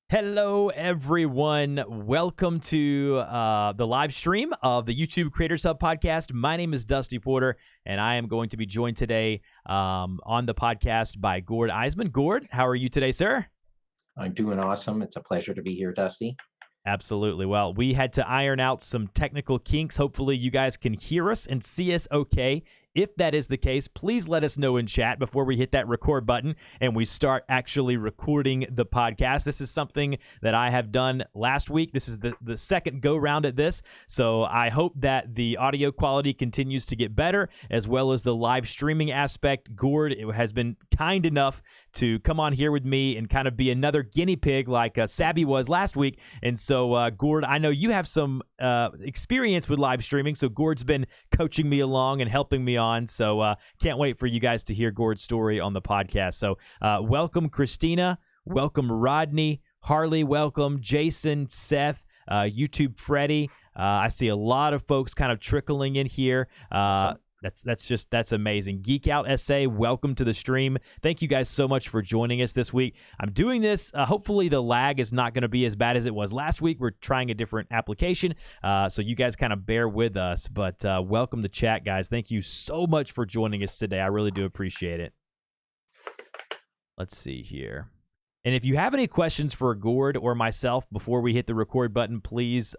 Hello, everyone. Welcome to the live stream of the YouTube Creators Hub podcast. My name is Dusty Porter, and I am going to be joined today on the podcast by Gord Eisman. Gord, how are you today, sir? I'm doing awesome. It's a pleasure to be here, Dusty. Absolutely. Well, we had to iron out some technical kinks. Hopefully, you guys can hear us and see us okay. If that is the case, please let us know in chat before we hit that record button and we start actually recording the podcast. This is something that I have done last week. This is the second go round at this. So I hope that the audio quality continues to get better, as well as the live streaming aspect. Gord has been kind enough to come on here with me and kind of be another guinea pig like Sabby was last week. And so, Gord, I know you have some experience with live streaming. So Gord's been coaching me along and helping me on. So can't wait for you guys to hear Gord's story on the podcast. So welcome, Christina. Welcome, Rodney. Harley, welcome. Jason, Seth, YouTube Freddie. I see a lot of folks kind of trickling in here. Awesome. That's amazing. Geek Out SA, welcome to the stream. Thank you guys so much for joining us this week. I'm doing this. Hopefully the lag is not going to be as bad as it was last week. We're trying a different application, so you guys kind of bear with us. But welcome to chat, guys. Thank you so much for joining us today. I really do appreciate it. Let's see here. And if you have any questions for Gord or myself before we hit the record button, please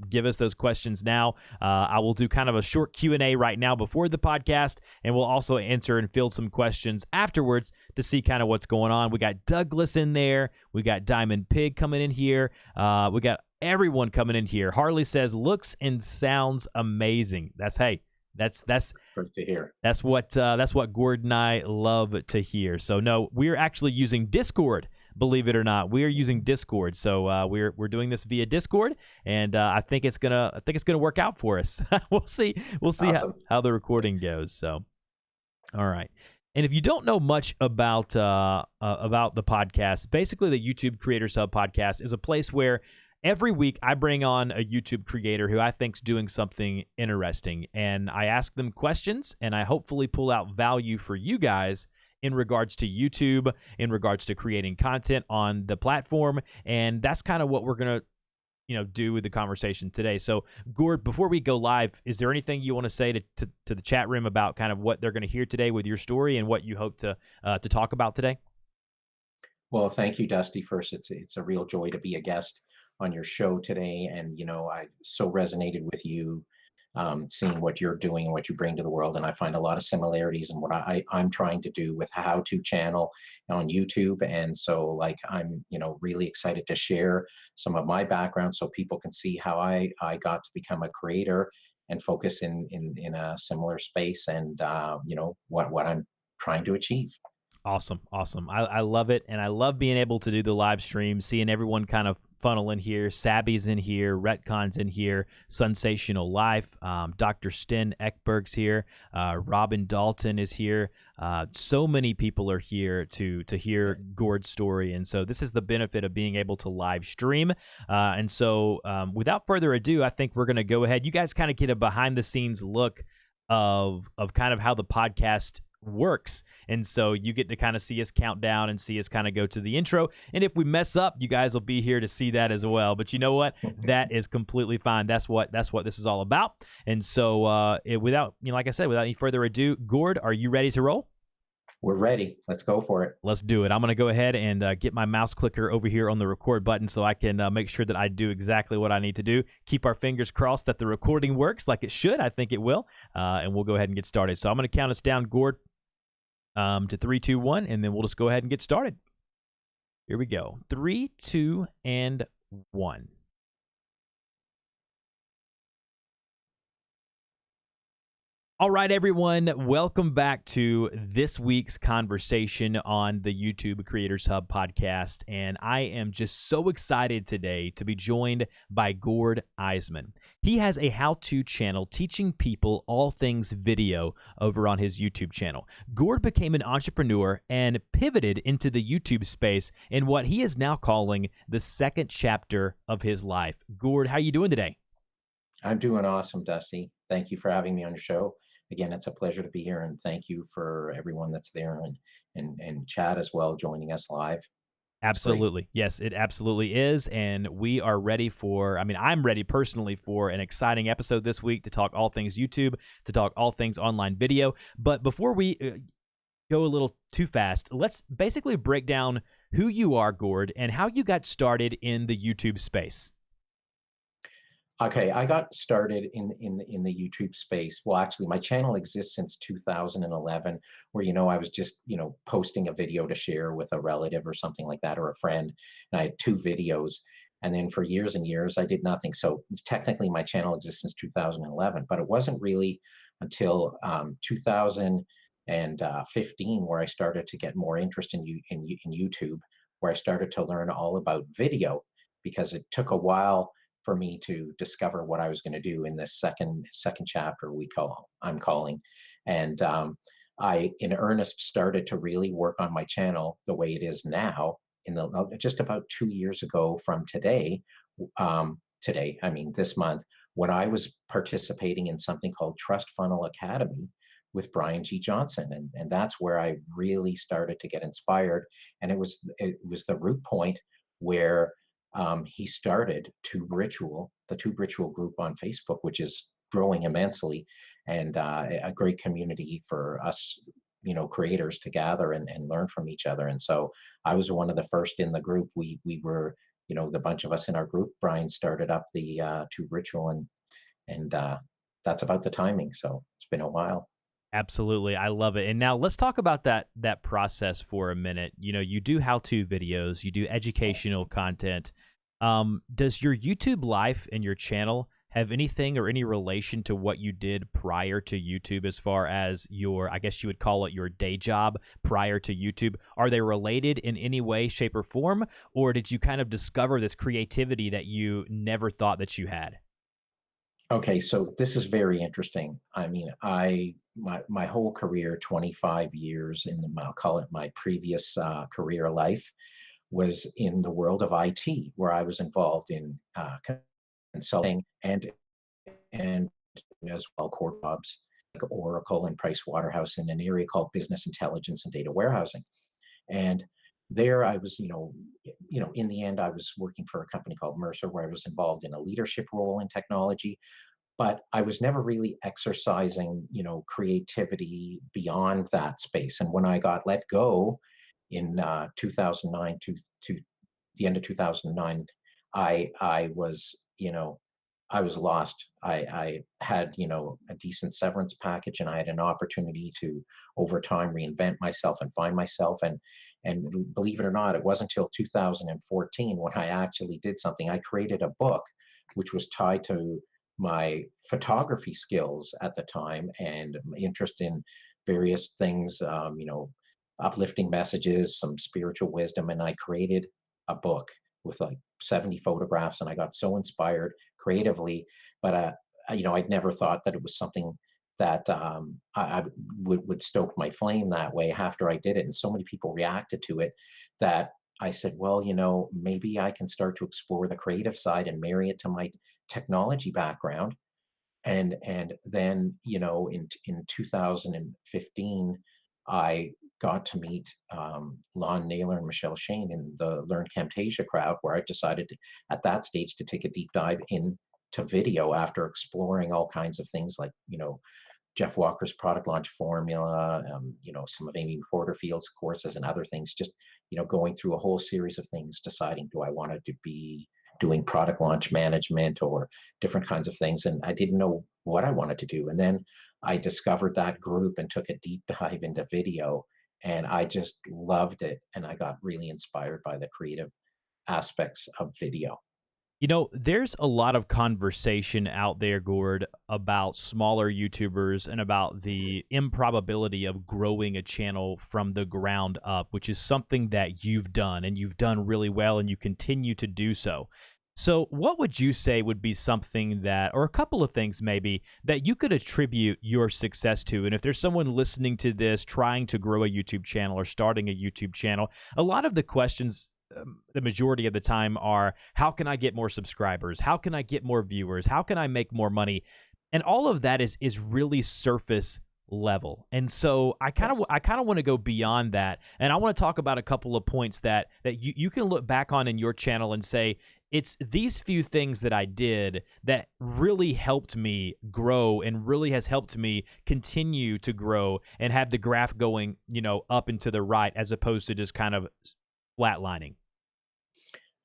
give us those questions now. I will do kind of a short Q&A right now before the podcast, and we'll also answer and field some questions afterwards to see kind of what's going on. We got Douglas in there. We got Diamond Pig coming in here. We got everyone coming in here. Harley says, looks and sounds amazing. That's Great to hear. That's what Gord and I love to hear. So no, we're actually using Discord. Believe it or not, we are using Discord. So we're doing this via Discord, and I think it's gonna work out for us. We'll see Awesome. how the recording goes. So, all right. And if you don't know much about the podcast, basically the YouTube Creators Hub podcast is a place where every week I bring on a YouTube creator who I think's doing something interesting, and I ask them questions, and I hopefully pull out value for you guys in regards to YouTube, in regards to creating content on the platform. And that's kind of what we're going to, do with the conversation today. So, Gord, before we go live, is there anything you want to say to the chat room about kind of what they're going to hear today with your story and what you hope to talk about today? Well, thank you, Dusty. First, it's a real joy to be a guest on your show today, and I so resonated with you, seeing what you're doing and what you bring to the world, and I find a lot of similarities in what I'm trying to do with how-to channel on YouTube, and so I'm really excited to share some of my background so people can see how I got to become a creator and focus in a similar space, and what I'm trying to achieve. Awesome. I love it, and I love being able to do the live stream, seeing everyone kind of funnel in here. Sabby's in here, Retcon's in here, Sensational Life, Dr. Sten Ekberg's here, Robin Dalton is here. So many people are here to hear Gord's story, and so this is the benefit of being able to live stream. And so without further ado, I think we're going to go ahead. You guys kind of get a behind-the-scenes look of kind of how the podcast works, and so you get to kind of see us count down and see us kind of go to the intro, and if we mess up, you guys will be here to see that as well. But you know what, that is completely fine. That's what this is all about. And so without like I said, without any further ado, Gord, are you ready to roll? We're ready. Let's go for it. Let's do it. I'm going to go ahead and get my mouse clicker over here on the record button so I can make sure that I do exactly what I need to do. Keep our fingers crossed that the recording works like it should. I think it will. And we'll go ahead and get started. So I'm going to count us down, Gord, to 3, 2, 1, and then we'll just go ahead and get started. Here we go. 3, 2, and 1. All right, everyone, welcome back to this week's conversation on the YouTube Creators Hub podcast. And I am just so excited today to be joined by Gord Eisman. He has a how-to channel teaching people all things video over on his YouTube channel. Gord became an entrepreneur and pivoted into the YouTube space in what he is now calling the second chapter of his life. Gord, how are you doing today? I'm doing awesome, Dusty. Thank you for having me on your show. Again, it's a pleasure to be here, and thank you for everyone that's there and chat as well, joining us live. It's great. Absolutely. Yes, it absolutely is. And we are ready for, I mean, I'm ready personally for an exciting episode this week to talk all things YouTube, to talk all things online video. But before we go a little too fast, let's basically break down who you are, Gord, and how you got started in the YouTube space. Okay, I got started in the YouTube space. Well, actually, my channel exists since 2011, where I was just posting a video to share with a relative or something like that, or a friend. And I had two videos, and then for years and years, I did nothing. So technically, my channel exists since 2011, but it wasn't really until 2015 where I started to get more interest in YouTube, where I started to learn all about video, because it took a while for me to discover what I was going to do in this second chapter I'm calling, and I in earnest started to really work on my channel the way it is now in the just about 2 years ago from today. Today, I mean this month, when I was participating in something called Trust Funnel Academy with Brian G. Johnson, and that's where I really started to get inspired, and it was the root point where he started the Tube Ritual group on Facebook, which is growing immensely, and a great community for us, creators to gather and learn from each other. And so I was one of the first in the group. We were, the bunch of us in our group. Brian started up the Tube Ritual, and that's about the timing. So it's been a while. Absolutely. I love it. And now let's talk about that process for a minute. You do how-to videos, you do educational content. Does your YouTube life and your channel have anything or any relation to what you did prior to YouTube, as far as I guess you would call it your day job prior to YouTube? Are they related in any way, shape, or form? Or did you kind of discover this creativity that you never thought that you had? Okay, so this is very interesting. I mean, my whole career, 25 years I'll call it my previous career life, was in the world of IT, where I was involved in consulting and as well core jobs like Oracle and Price Waterhouse in an area called business intelligence and data warehousing. And there I was, in the end, I was working for a company called Mercer, where I was involved in a leadership role in technology, but I was never really exercising, creativity beyond that space. And when I got let go in 2009 to the end of 2009, I was, I was lost. I had, a decent severance package, and I had an opportunity to, over time, reinvent myself and find myself. And believe it or not, it wasn't until 2014 when I actually did something. I created a book which was tied to my photography skills at the time and interest in various things, uplifting messages, some spiritual wisdom, and I created a book with like 70 photographs, and I got so inspired creatively. But I'd never thought that it was something that I would stoke my flame that way after I did it, and so many people reacted to it that I said, well, maybe I can start to explore the creative side and marry it to my technology background. And then in 2015, I got to meet Lon Naylor and Michelle Shane in the Learn Camtasia crowd, where I decided at that stage to take a deep dive into video after exploring all kinds of things like Jeff Walker's product launch formula, some of Amy Porterfield's courses and other things, just going through a whole series of things, deciding, do I want to be doing product launch management or different kinds of things, and I didn't know what I wanted to do. And then I discovered that group and took a deep dive into video, and I just loved it, and I got really inspired by the creative aspects of video. There's a lot of conversation out there, Gord, about smaller YouTubers and about the improbability of growing a channel from the ground up, which is something that you've done, and you've done really well, and you continue to do so. So what would you say would be something that, or a couple of things maybe, that you could attribute your success to? And if there's someone listening to this trying to grow a YouTube channel or starting a YouTube channel, a lot of the questions, the majority of the time, are, how can I get more subscribers? How can I get more viewers? How can I make more money? And all of that is really surface level. And so Yes. I kind of want to go beyond that, and I want to talk about a couple of points that you can look back on in your channel and say it's these few things that I did that really helped me grow and really has helped me continue to grow and have the graph going, up and to the right as opposed to just kind of flatlining.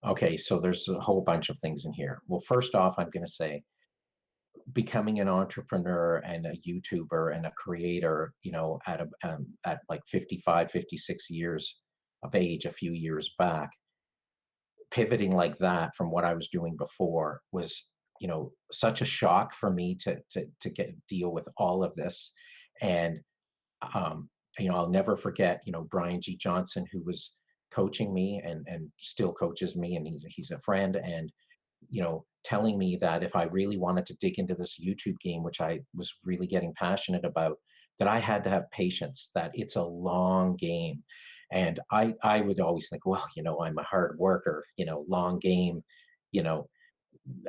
Okay, so there's a whole bunch of things in here. Well, first off, I'm going to say becoming an entrepreneur and a YouTuber and a creator, at like 55, 56 years of age, a few years back, pivoting like that from what I was doing before was, such a shock for me to get deal with all of this. And um, I'll never forget, Brian G. Johnson, who was coaching me and still coaches me, and he's a friend, and telling me that if I really wanted to dig into this YouTube game, which I was really getting passionate about, that I had to have patience, that it's a long game. And I would always think, well, I'm a hard worker, long game, you know,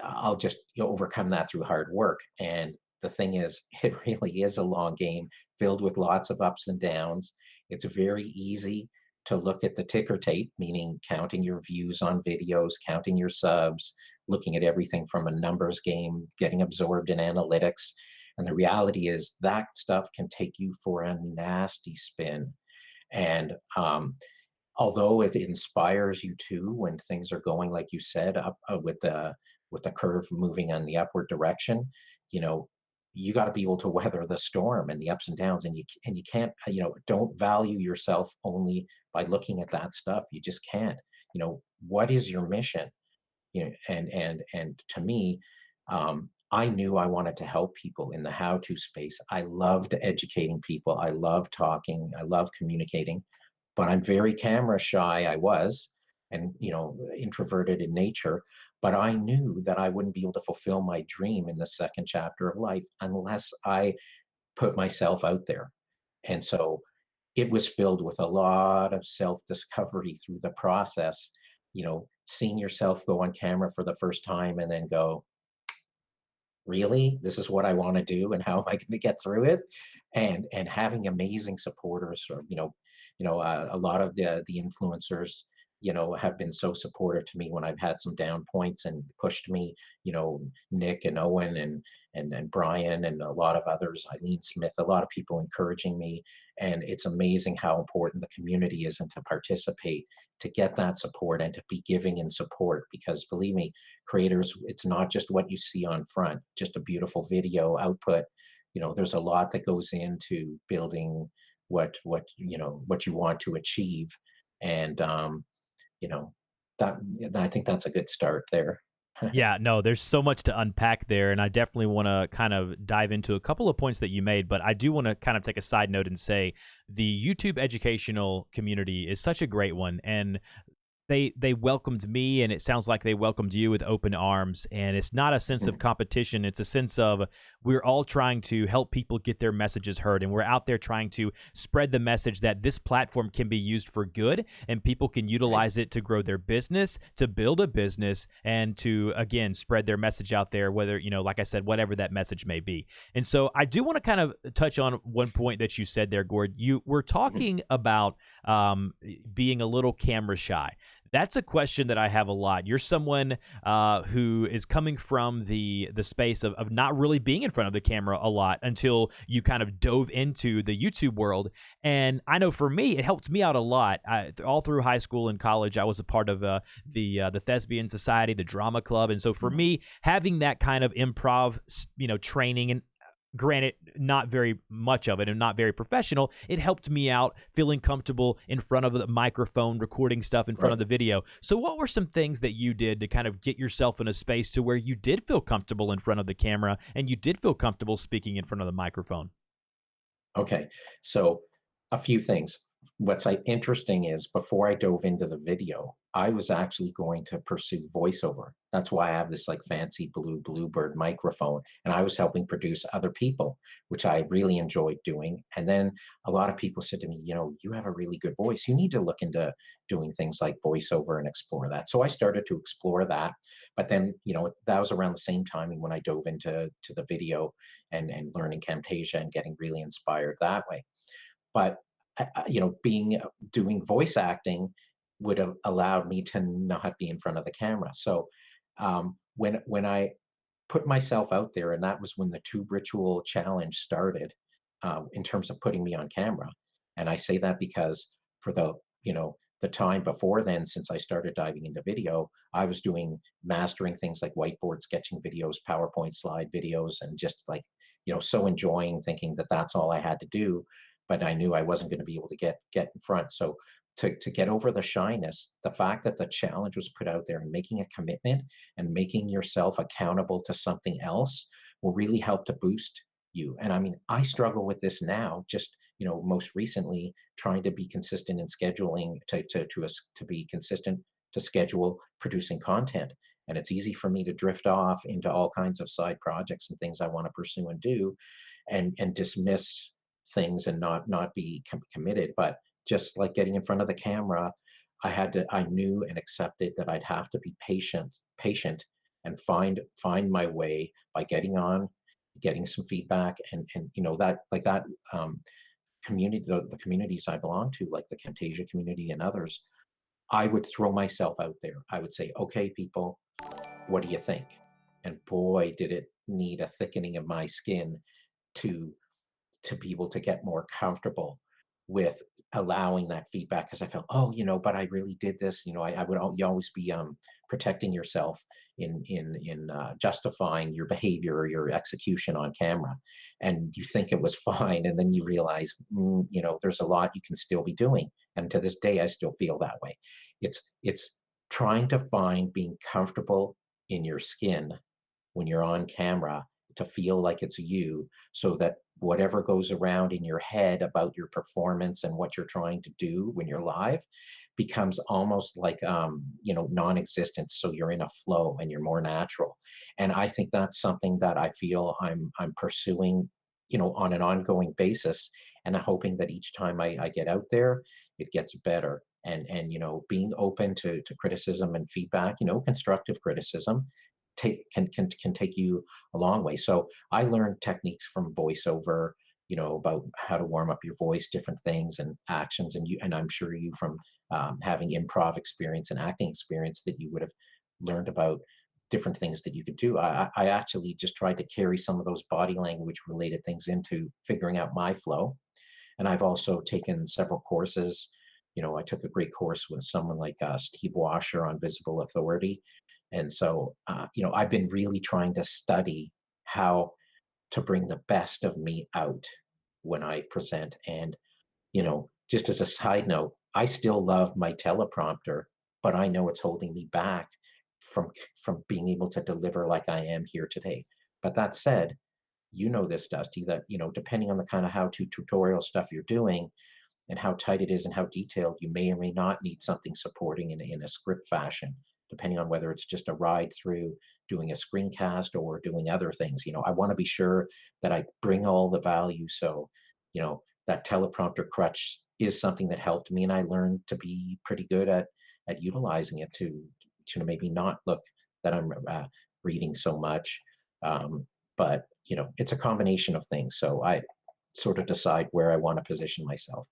I'll just overcome that through hard work. And the thing is, it really is a long game filled with lots of ups and downs. It's very easy to look at the ticker tape, meaning counting your views on videos, counting your subs, looking at everything from a numbers game, getting absorbed in analytics. And the reality is that stuff can take you for a nasty spin. And although it inspires you too when things are going, like you said, up with the curve moving in the upward direction, you know, you got to be able to weather the storm and the ups and downs, and you can't, don't value yourself only by looking at that stuff. You just can't. What is your mission? And to me, I knew I wanted to help people in the how-to space. I loved educating people. I love talking. I love communicating, but I'm very camera shy. I was, and introverted in nature. But I knew that I wouldn't be able to fulfill my dream in the second chapter of life unless I put myself out there. And so it was filled with a lot of self-discovery through the process, seeing yourself go on camera for the first time and then go, really, this is what I want to do, and how am I going to get through it? And having amazing supporters, or a lot of the influencers, have been so supportive to me when I've had some down points and pushed me. Nick and Owen and Brian and a lot of others, Eileen Smith, a lot of people encouraging me. And it's amazing how important the community is, and to participate, to get that support, and to be giving in support. Because believe me, creators, it's not just what you see on front, just a beautiful video output. There's a lot that goes into building what you want to achieve. And you know that I think that's a good start there. Yeah, no, there's so much to unpack there, and I definitely want to kind of dive into a couple of points that you made, but I do want to kind of take a side note and say the YouTube educational community is such a great one, and they welcomed me, and it sounds like they welcomed you with open arms. And it's not a sense of competition, it's a sense of we're all trying to help people get their messages heard, and we're out there trying to spread the message that this platform can be used for good, and people can utilize it to grow their business, to build a business, and to, again, spread their message out there, whether, like I said, whatever that message may be. And so I do want to kind of touch on one point that you said there, Gord. You were talking about being a little camera shy. That's a question that I have a lot. You're someone who is coming from the space of not really being in front of the camera a lot until you kind of dove into the YouTube world. And I know for me, it helped me out a lot. All through high school and college, I was a part of the Thespian Society, the drama club. And so for me, having that kind of improv, training, and granted, not very much of it and not very professional, it helped me out feeling comfortable in front of the microphone, recording stuff in front of the video. So what were some things that you did to kind of get yourself in a space to where you did feel comfortable in front of the camera and you did feel comfortable speaking in front of the microphone? Okay, so a few things. what's interesting is before I dove into the video, I was actually going to pursue voiceover. That's why I have this like fancy blue Bluebird microphone, and I was helping produce other people, which I really enjoyed doing. And then a lot of people said to me, you have a really good voice. You need to look into doing things like voiceover and explore that. So I started to explore that. But then, that was around the same time when I dove into the video and learning Camtasia and getting really inspired that way. But doing voice acting would have allowed me to not be in front of the camera. So when I put myself out there, and that was when the Tube Ritual Challenge started, in terms of putting me on camera. And I say that because for the time before then, since I started diving into video, I was mastering things like whiteboard sketching videos, PowerPoint slide videos, and just like, so enjoying, thinking that that's all I had to do. But I knew I wasn't going to be able to get in front. So to get over the shyness, the fact that the challenge was put out there and making a commitment and making yourself accountable to something else will really help to boost you. And I mean, I struggle with this now, just, most recently trying to be consistent in scheduling to be consistent to schedule producing content. And it's easy for me to drift off into all kinds of side projects and things I want to pursue and do, and dismiss things and not be committed. But just like getting in front of the camera, I knew and accepted that I'd have to be patient and find my way by getting on, getting some feedback, and that community, the communities I belong to, like the Camtasia community and others. I would throw myself out there. I would say, okay, people, what do you think? And boy, did it need a thickening of my skin to be able to get more comfortable with allowing that feedback, because I felt, oh, but I really did this. I would you always be protecting yourself in justifying your behavior or your execution on camera, and you think it was fine, and then you realize, there's a lot you can still be doing. And to this day, I still feel that way. It's trying to find being comfortable in your skin when you're on camera, to feel like it's you, so that whatever goes around in your head about your performance and what you're trying to do when you're live becomes almost like non-existent, so you're in a flow and you're more natural. And I think that's something that I feel I'm pursuing, on an ongoing basis, and I'm hoping that each time I get out there, it gets better. And being open to criticism and feedback, constructive criticism, can take you a long way. So I learned techniques from voiceover, about how to warm up your voice, different things and actions, and I'm sure you, from having improv experience and acting experience, that you would have learned about different things that you could do. I actually just tried to carry some of those body language related things into figuring out my flow. And I've also taken several courses. I took a great course with someone like Steve Washer on visible authority. And so, I've been really trying to study how to bring the best of me out when I present. And, just as a side note, I still love my teleprompter, but I know it's holding me back from being able to deliver like I am here today. But that said, this, Dusty, that, depending on the kind of how-to tutorial stuff you're doing and how tight it is and how detailed, you may or may not need something supporting in a script fashion, depending on whether it's just a ride through doing a screencast or doing other things. I want to be sure that I bring all the value. So, that teleprompter crutch is something that helped me, and I learned to be pretty good at utilizing it to maybe not look that I'm reading so much. But, it's a combination of things. So I sort of decide where I want to position myself.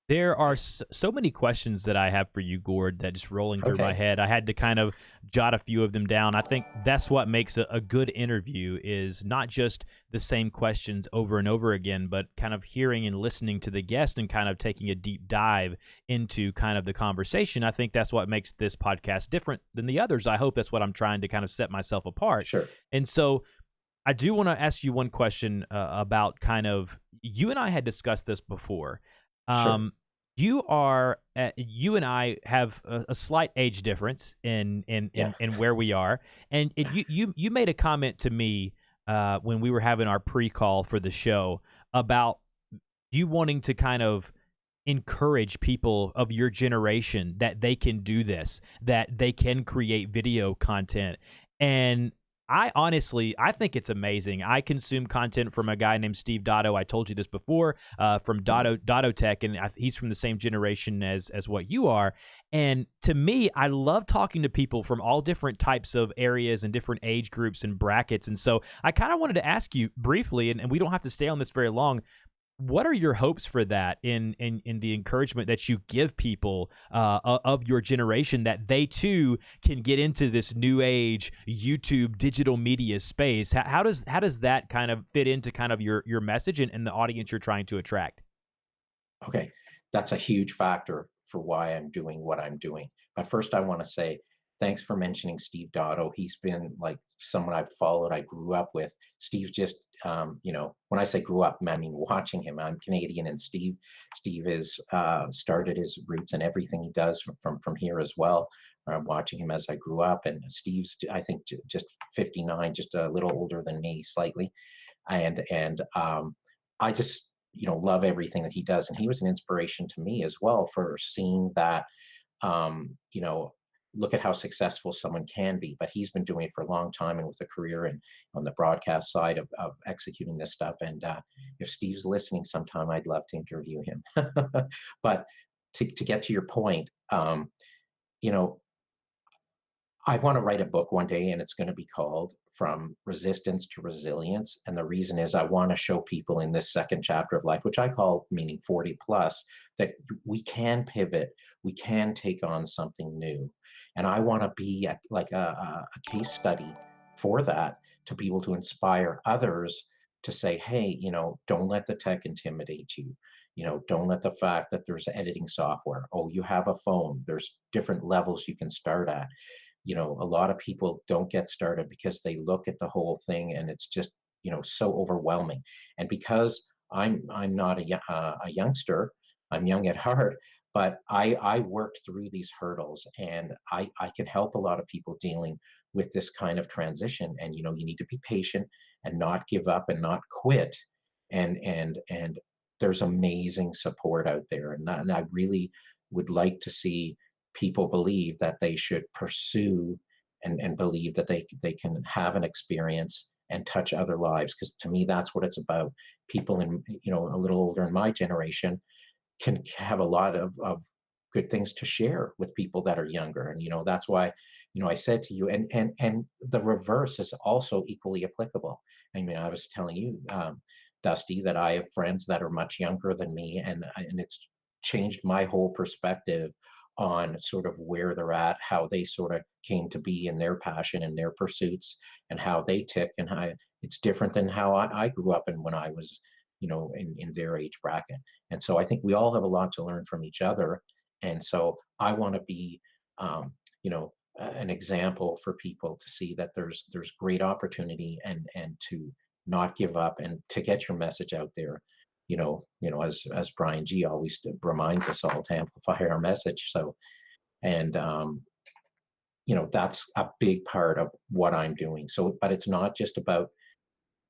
There are so many questions that I have for you, Gord, that just rolling through my Okay. head. I had to kind of jot a few of them down. I think that's what makes a good interview, is not just the same questions over and over again, but kind of hearing and listening to the guest and kind of taking a deep dive into kind of the conversation. I think that's what makes this podcast different than the others. I hope that's what I'm trying to kind of set myself apart. Sure. And so I do want to ask you one question about kind of, you and I had discussed this before. Sure. You and I have a slight age difference in Yeah. where we are, and you made a comment to me when we were having our pre-call for the show about you wanting to kind of encourage people of your generation that they can do this, that they can create video content. And I honestly, I think it's amazing. I consume content from a guy named Steve Dotto. I told you this before, from Dotto Tech, and he's from the same generation as what you are. And to me, I love talking to people from all different types of areas and different age groups and brackets. And so I kind of wanted to ask you briefly, and we don't have to stay on this very long, what are your hopes for that in the encouragement that you give people of your generation, that they too can get into this new age YouTube digital media space? How does that kind of fit into kind of your message and the audience you're trying to attract? Okay, that's a huge factor for why I'm doing what I'm doing. But first, I want to say thanks for mentioning Steve Dotto. He's been like someone I've followed, I grew up with. Steve's just, when I say grew up, I mean watching him. I'm Canadian, and Steve is started his roots and everything he does from here as well. Watching him as I grew up, and Steve's, I think, just 59, just a little older than me, slightly, and I just love everything that he does, and he was an inspiration to me as well for seeing that, um, you know look at how successful someone can be. But he's been doing it for a long time, and with a career and on the broadcast side of executing this stuff. And if Steve's listening sometime, I'd love to interview him. But to get to your point, you know I want to write a book one day, and it's going to be called From Resistance to Resilience. And the reason is I want to show people in this second chapter of life, which I call meaning 40 plus, that we can pivot, we can take on something new. And I want to be like a case study for that, to be able to inspire others to say, hey, don't let the tech intimidate you. Don't let the fact that there's editing software, oh, you have a phone, there's different levels you can start at. A lot of people don't get started because they look at the whole thing and it's just, so overwhelming. And because I'm not a youngster, I'm young at heart, but I worked through these hurdles, and I can help a lot of people dealing with this kind of transition. And you need to be patient and not give up and not quit. And there's amazing support out there, and I really would like to see people believe that they should pursue and believe that they can have an experience and touch other lives, because to me that's what it's about. People in, a little older in my generation can have a lot of good things to share with people that are younger. And that's why I said to you, and the reverse is also equally applicable. I mean, I was telling you, Dusty, that I have friends that are much younger than me, and it's changed my whole perspective on sort of where they're at, how they sort of came to be in their passion and their pursuits, and how they tick, and how it's different than how I grew up and when I was, in their age bracket. And so I think we all have a lot to learn from each other. And so I want to be, um, an example for people to see that there's great opportunity, and to not give up and to get your message out there. As Brian G always reminds us all, to amplify our message. So, and that's a big part of what I'm doing. So, but it's not just about,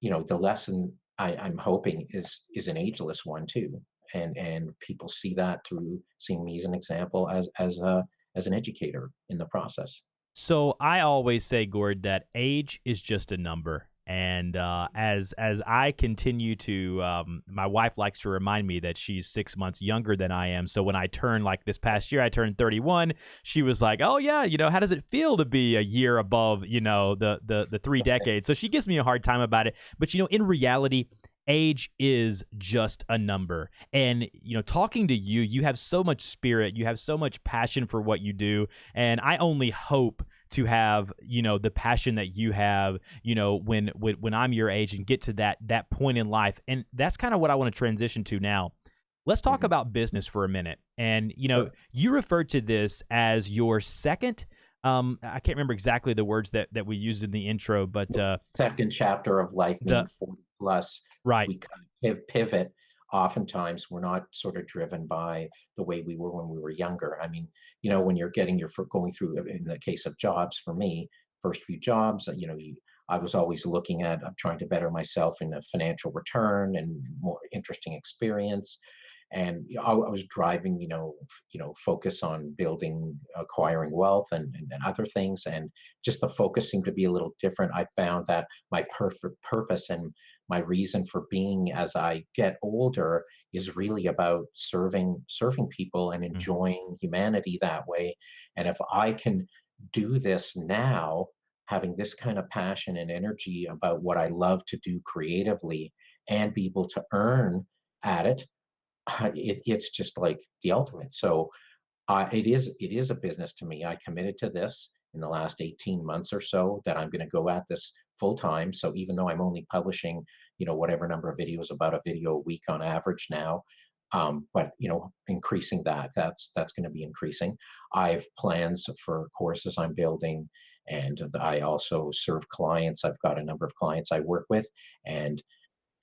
the lesson I'm hoping is an ageless one too. And people see that through seeing me as an example, as an educator in the process. So I always say, Gord, that age is just a number. And as I continue to, my wife likes to remind me that she's 6 months younger than I am. So when I turn, like this past year, I turned 31. She was like, "Oh yeah, how does it feel to be a year above, the 3 decades?" So she gives me a hard time about it. But in reality, age is just a number. And talking to you, you have so much spirit, you have so much passion for what you do, and I only hope to have the passion that you have when I'm your age, and get to that point in life. And that's kind of what I want to transition to now. Let's talk Mhm. about business for a minute. And Sure. you referred to this as your second, I can't remember exactly the words that we used in the intro, but Second chapter of life, the meaning 40 plus, right. we kind of pivot. Oftentimes, we're not sort of driven by the way we were when we were younger. I mean, when you're getting going through, in the case of jobs, for me, first few jobs, I was always looking at, I'm trying to better myself in a financial return and more interesting experience. And I was driving, focus on building, acquiring wealth, and other things, and just the focus seemed to be a little different. I found that my perfect purpose and my reason for being as I get older is really about serving people and Mm. enjoying humanity that way. And if I can do this now, having this kind of passion and energy about what I love to do creatively and be able to earn at it, it's just like the ultimate. So it is a business to me. I committed to this in the last 18 months or so that I'm going to go at this full time. So even though I'm only publishing, whatever number of videos, about a video a week on average now, but increasing that's going to be increasing. I have plans for courses I'm building, and I also serve clients. I've got a number of clients I work with, and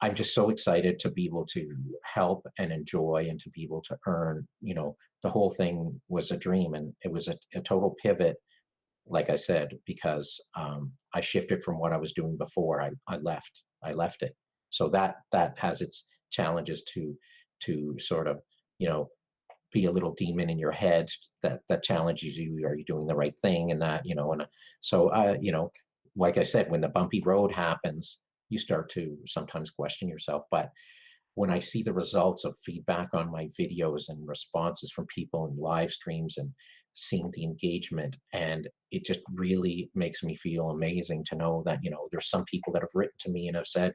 I'm just so excited to be able to help and enjoy and to be able to earn. The whole thing was a dream, and it was a total pivot, like I said, because I shifted from what I was doing before. I left it. So that has its challenges to sort of, you know, be a little demon in your head that challenges you. Are you doing the right thing? And that, and so like I said, when the bumpy road happens, you start to sometimes question yourself. But when I see the results of feedback on my videos and responses from people in live streams and seeing the engagement, and it just really makes me feel amazing to know that, there's some people that have written to me and have said,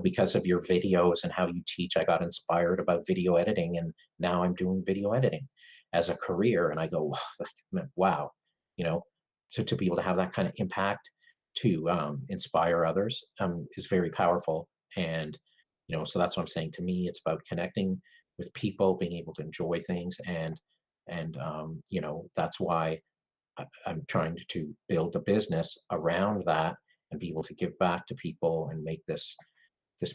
because of your videos and how you teach, I got inspired about video editing, and now I'm doing video editing as a career. And I go, wow, you know, to be able to have that kind of impact to inspire others is very powerful. And so that's what I'm saying. To me, it's about connecting with people, being able to enjoy things, and that's why I'm trying to build a business around that and be able to give back to people and make this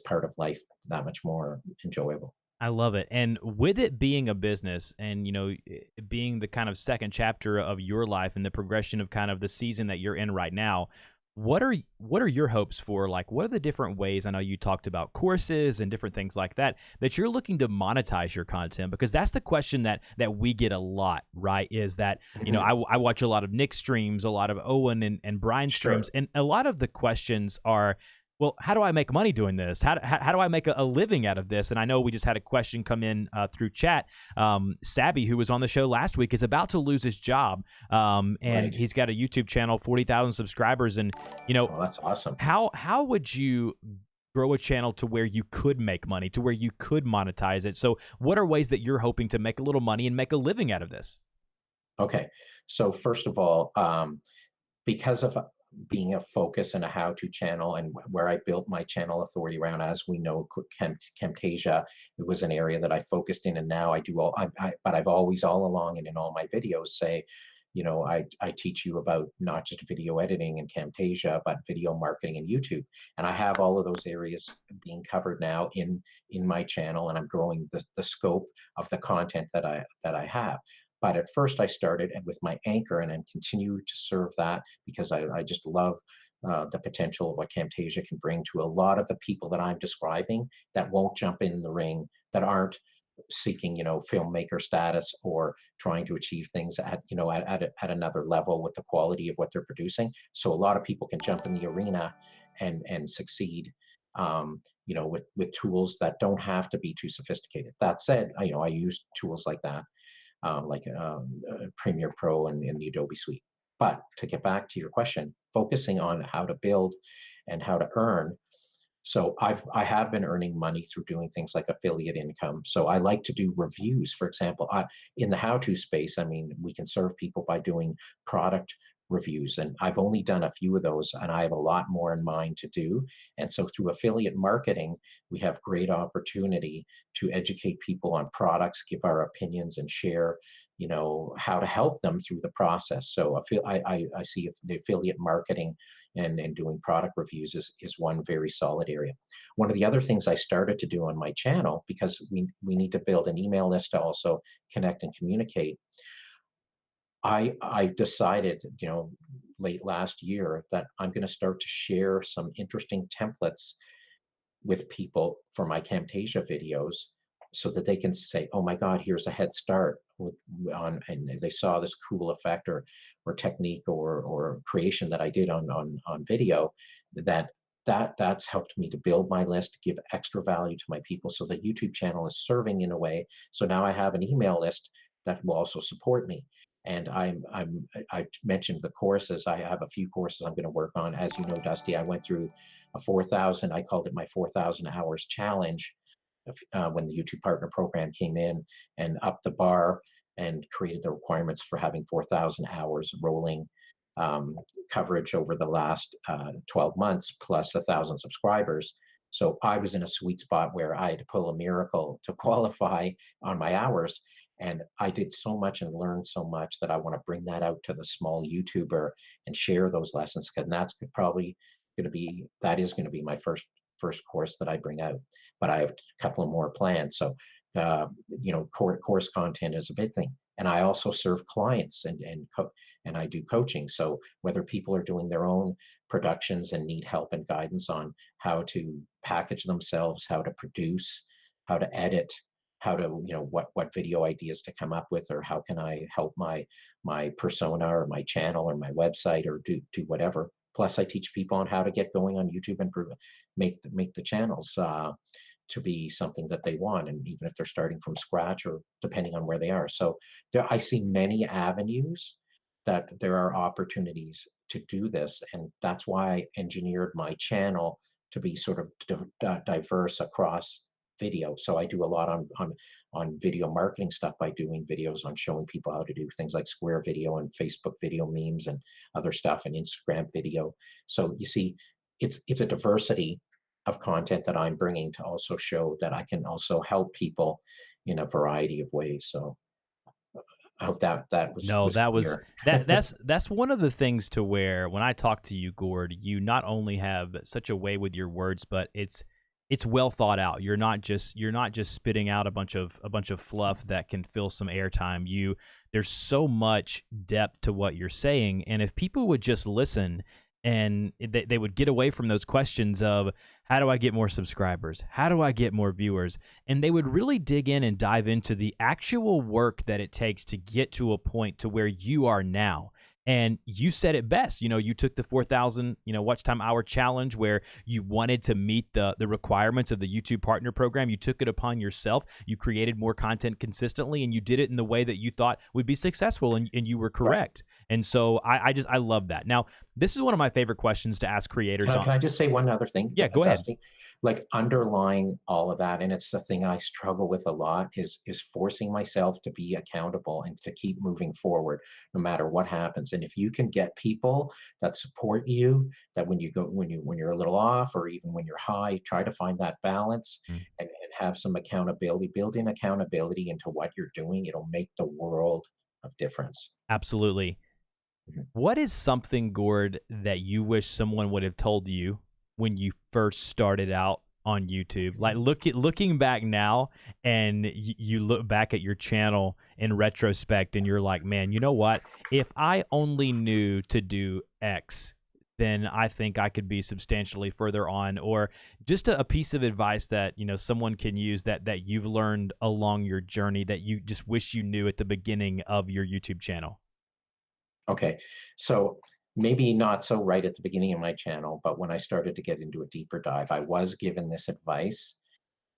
part of life that much more enjoyable. I love it. And with it being a business and, it being the kind of second chapter of your life and the progression of kind of the season that you're in right now, what are your hopes for, like, what are the different ways? I know you talked about courses and different things like that you're looking to monetize your content, because that's the question that we get a lot, right? Is that, Mhm. I watch a lot of Nick streams, a lot of Owen and Brian streams, Sure. and a lot of the questions are, well, how do I make money doing this? How do I make a living out of this? And I know we just had a question come in through chat. Sabby, who was on the show last week, is about to lose his job, and Right. he's got a YouTube channel, 40,000 subscribers, and you know Oh, that's awesome. how would you grow a channel to where you could make money, to where you could monetize it? So, what are ways that you're hoping to make a little money and make a living out of this? Okay. So first of all, because of being a focus and a how-to channel, and where I built my channel authority around, as we know, Camtasia, it was an area that I focused in, and now I do but I've always all along and in all my videos say, I teach you about not just video editing and Camtasia, but video marketing and YouTube. And I have all of those areas being covered now in my channel, and I'm growing the scope of the content that I have. But at first, I started with my anchor, and then continue to serve that because I just love the potential of what Camtasia can bring to a lot of the people that I'm describing that won't jump in the ring, that aren't seeking, filmmaker status or trying to achieve things at another level with the quality of what they're producing. So a lot of people can jump in the arena and succeed. With tools that don't have to be too sophisticated. That said, I use tools like that, like Premiere Pro and in the Adobe Suite. But to get back to your question, focusing on how to build and how to earn. So I have been earning money through doing things like affiliate income. So I like to do reviews, for example. In the how-to space, I mean, we can serve people by doing product reviews, and I've only done a few of those, and I have a lot more in mind to do. And so through affiliate marketing, we have great opportunity to educate people on products, give our opinions, and share, how to help them through the process. So I see if the affiliate marketing and doing product reviews is one very solid area. One of the other things I started to do on my channel, because we need to build an email list to also connect and communicate. I decided, late last year, that I'm going to start to share some interesting templates with people for my Camtasia videos so that they can say, oh my God, here's a head start with on, and they saw this cool effect or technique or creation that I did on video, that that's helped me to build my list, give extra value to my people. So the YouTube channel is serving in a way. So now I have an email list that will also support me. And I mentioned the courses. I have a few courses I'm going to work on. As you know, Dusty, I went through a 4,000, I called it my 4,000 hours challenge, when the YouTube Partner Program came in and upped the bar and created the requirements for having 4,000 hours rolling um, coverage over the last 12 months plus 1,000 subscribers. So I was in a sweet spot where I had to pull a miracle to qualify on my hours. And I did so much and learned so much that I want to bring that out to the small YouTuber and share those lessons. Because that's probably going to be, that is going to be my first course that I bring out. But I have a couple of more plans. So course content is a big thing. And I also serve clients and I do coaching. So whether people are doing their own productions and need help and guidance on how to package themselves, how to produce, how to edit, how to, what video ideas to come up with, or how can I help my persona or my channel or my website or do whatever. Plus I teach people on how to get going on YouTube and make the channels to be something that they want, and even if they're starting from scratch or depending on where they are. So I see many avenues that there are opportunities to do this, and that's why I engineered my channel to be sort of diverse across video. So I do a lot on video marketing stuff by doing videos on showing people how to do things like Square Video and Facebook video memes and other stuff, and Instagram video. So you see, it's a diversity of content that I'm bringing to also show that I can also help people in a variety of ways. So I hope that No, was that was clear. that's one of the things to where when I talk to you, Gord, you not only have such a way with your words, but it's well thought out. You're not just spitting out a bunch of fluff that can fill some airtime. There's so much depth to what you're saying, and if people would just listen and they would get away from those questions of how do I get more subscribers? How do I get more viewers? And they would really dig in and dive into the actual work that it takes to get to a point to where you are now. And you said it best. You took the 4,000, watch time hour challenge where you wanted to meet the requirements of the YouTube Partner Program. You took it upon yourself. You created more content consistently, and you did it in the way that you thought would be successful, and you were correct. And so I love that. Now, this is one of my favorite questions to ask creators Can I just say one other thing, Yeah, go ahead. Dusty? Like underlying all of that, and it's the thing I struggle with a lot, is forcing myself to be accountable and to keep moving forward no matter what happens. And if you can get people that support you, that when you're a little off or even when you're high, try to find that balance Mm. and have some accountability, build in accountability into what you're doing. It'll make the world of difference. Absolutely. Mhm. What is something, Gord, that you wish someone would have told you when you first started out on YouTube? Like looking back now, and you look back at your channel in retrospect, and you're like, man, you know what? If I only knew to do X, then I think I could be substantially further on. Or just a piece of advice that someone can use that you've learned along your journey that you just wish you knew at the beginning of your YouTube channel. Okay, so maybe not so right at the beginning of my channel, but when I started to get into a deeper dive, I was given this advice.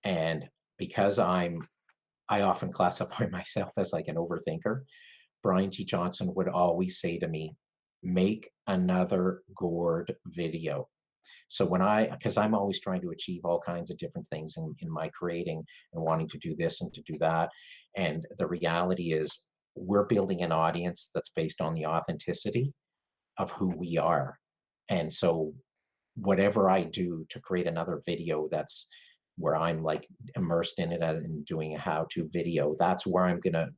And because I often classify myself as like an overthinker, Brian T. Johnson would always say to me, make another Gord video. So because I'm always trying to achieve all kinds of different things in my creating and wanting to do this and to do that. And the reality is we're building an audience that's based on the authenticity of who we are. And so whatever I do to create another video that's where I'm like immersed in it and doing a how-to video, that's where I'm gonna,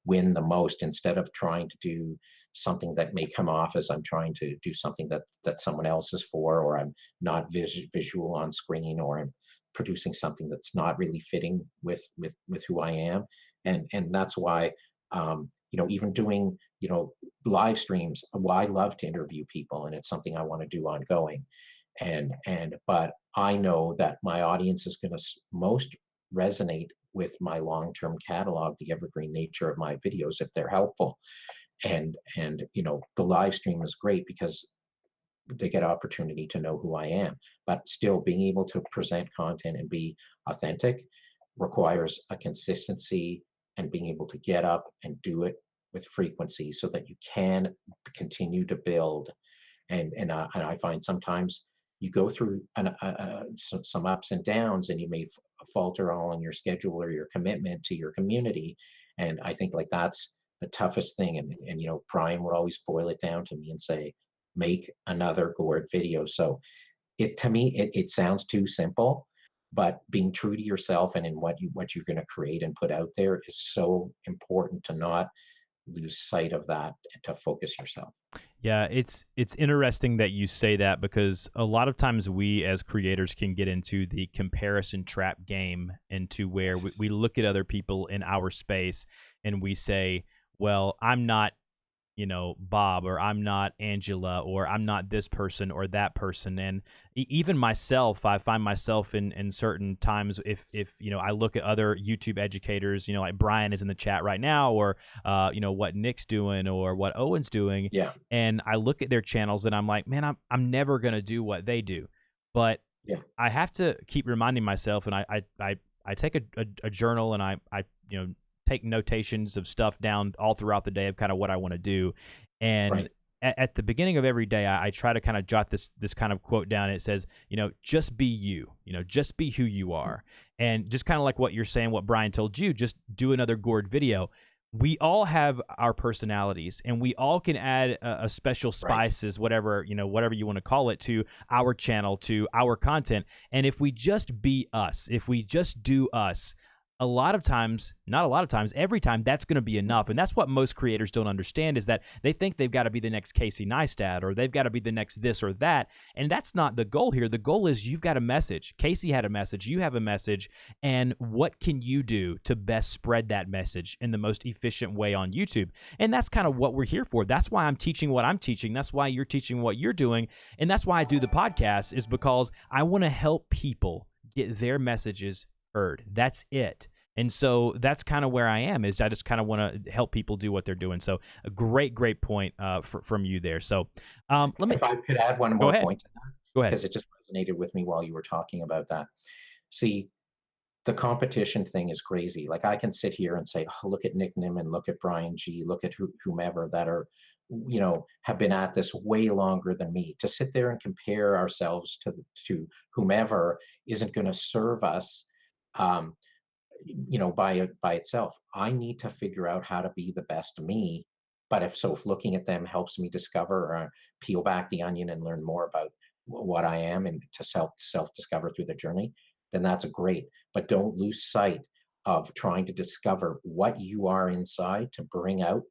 win the most, instead of trying to do something that may come off as I'm trying to do something that someone else is for, or I'm not visual on screen, or I'm producing something that's not really fitting with who I am. And that's why even doing live streams, well, I love to interview people, and it's something I want to do ongoing. But I know that my audience is going to most resonate with my long-term catalog, the evergreen nature of my videos, if they're helpful. And the live stream is great because they get opportunity to know who I am. But still, being able to present content and be authentic requires a consistency and being able to get up and do it with frequency so that you can continue to build. And I find sometimes you go through some ups and downs, and you may falter all in your schedule or your commitment to your community. And I think like that's the toughest thing. And Brian would always boil it down to me and say, make another Gord video. So to me, it sounds too simple, but being true to yourself and in what you're going to create and put out there is so important to not lose sight of that and to focus yourself. Yeah, it's interesting that you say that, because a lot of times we as creators can get into the comparison trap game, into where we look at other people in our space and we say, well, I'm not Bob, or I'm not Angela, or I'm not this person or that person. And even myself, I find myself in certain times, if I look at other YouTube educators, like Brian is in the chat right now, or what Nick's doing or what Owen's doing. Yeah. And I look at their channels and I'm like, man, I'm never going to do what they do. But yeah, I have to keep reminding myself, and I take a journal, and I take notations of stuff down all throughout the day of kind of what I want to do. And right. at the beginning of every day, I try to kind of jot this kind of quote down. It says, just be you, just be who you are. And just kind of like what you're saying, what Brian told you, just do another Gord video. We all have our personalities, and we all can add a special spices, whatever you want to call it, to our channel, to our content. And if we just be us, if we just do us, a lot of times, not a lot of times, every time, that's going to be enough. And that's what most creators don't understand, is that they think they've got to be the next Casey Neistat, or they've got to be the next this or that. And that's not the goal here. The goal is you've got a message. Casey had a message. You have a message. And what can you do to best spread that message in the most efficient way on YouTube? And that's kind of what we're here for. That's why I'm teaching what I'm teaching. That's why you're teaching what you're doing. And that's why I do the podcast, is because I want to help people get their messages heard. That's it. And so that's kind of where I am, is I just kind of want to help people do what they're doing. So a great point from you there. So let me, if I could add one more point to that. Go ahead. Because it just resonated with me while you were talking about that. See, the competition thing is crazy. Like, I can sit here and say, oh, look at Nick Nimmin, look at Brian G, look at whomever that are, have been at this way longer than me. To sit there and compare ourselves to whomever isn't going to serve us by itself. I need to figure out how to be the best me. But if looking at them helps me discover or peel back the onion and learn more about what I am, and to self-discover through the journey, then that's great. But don't lose sight of trying to discover what you are inside, to bring out,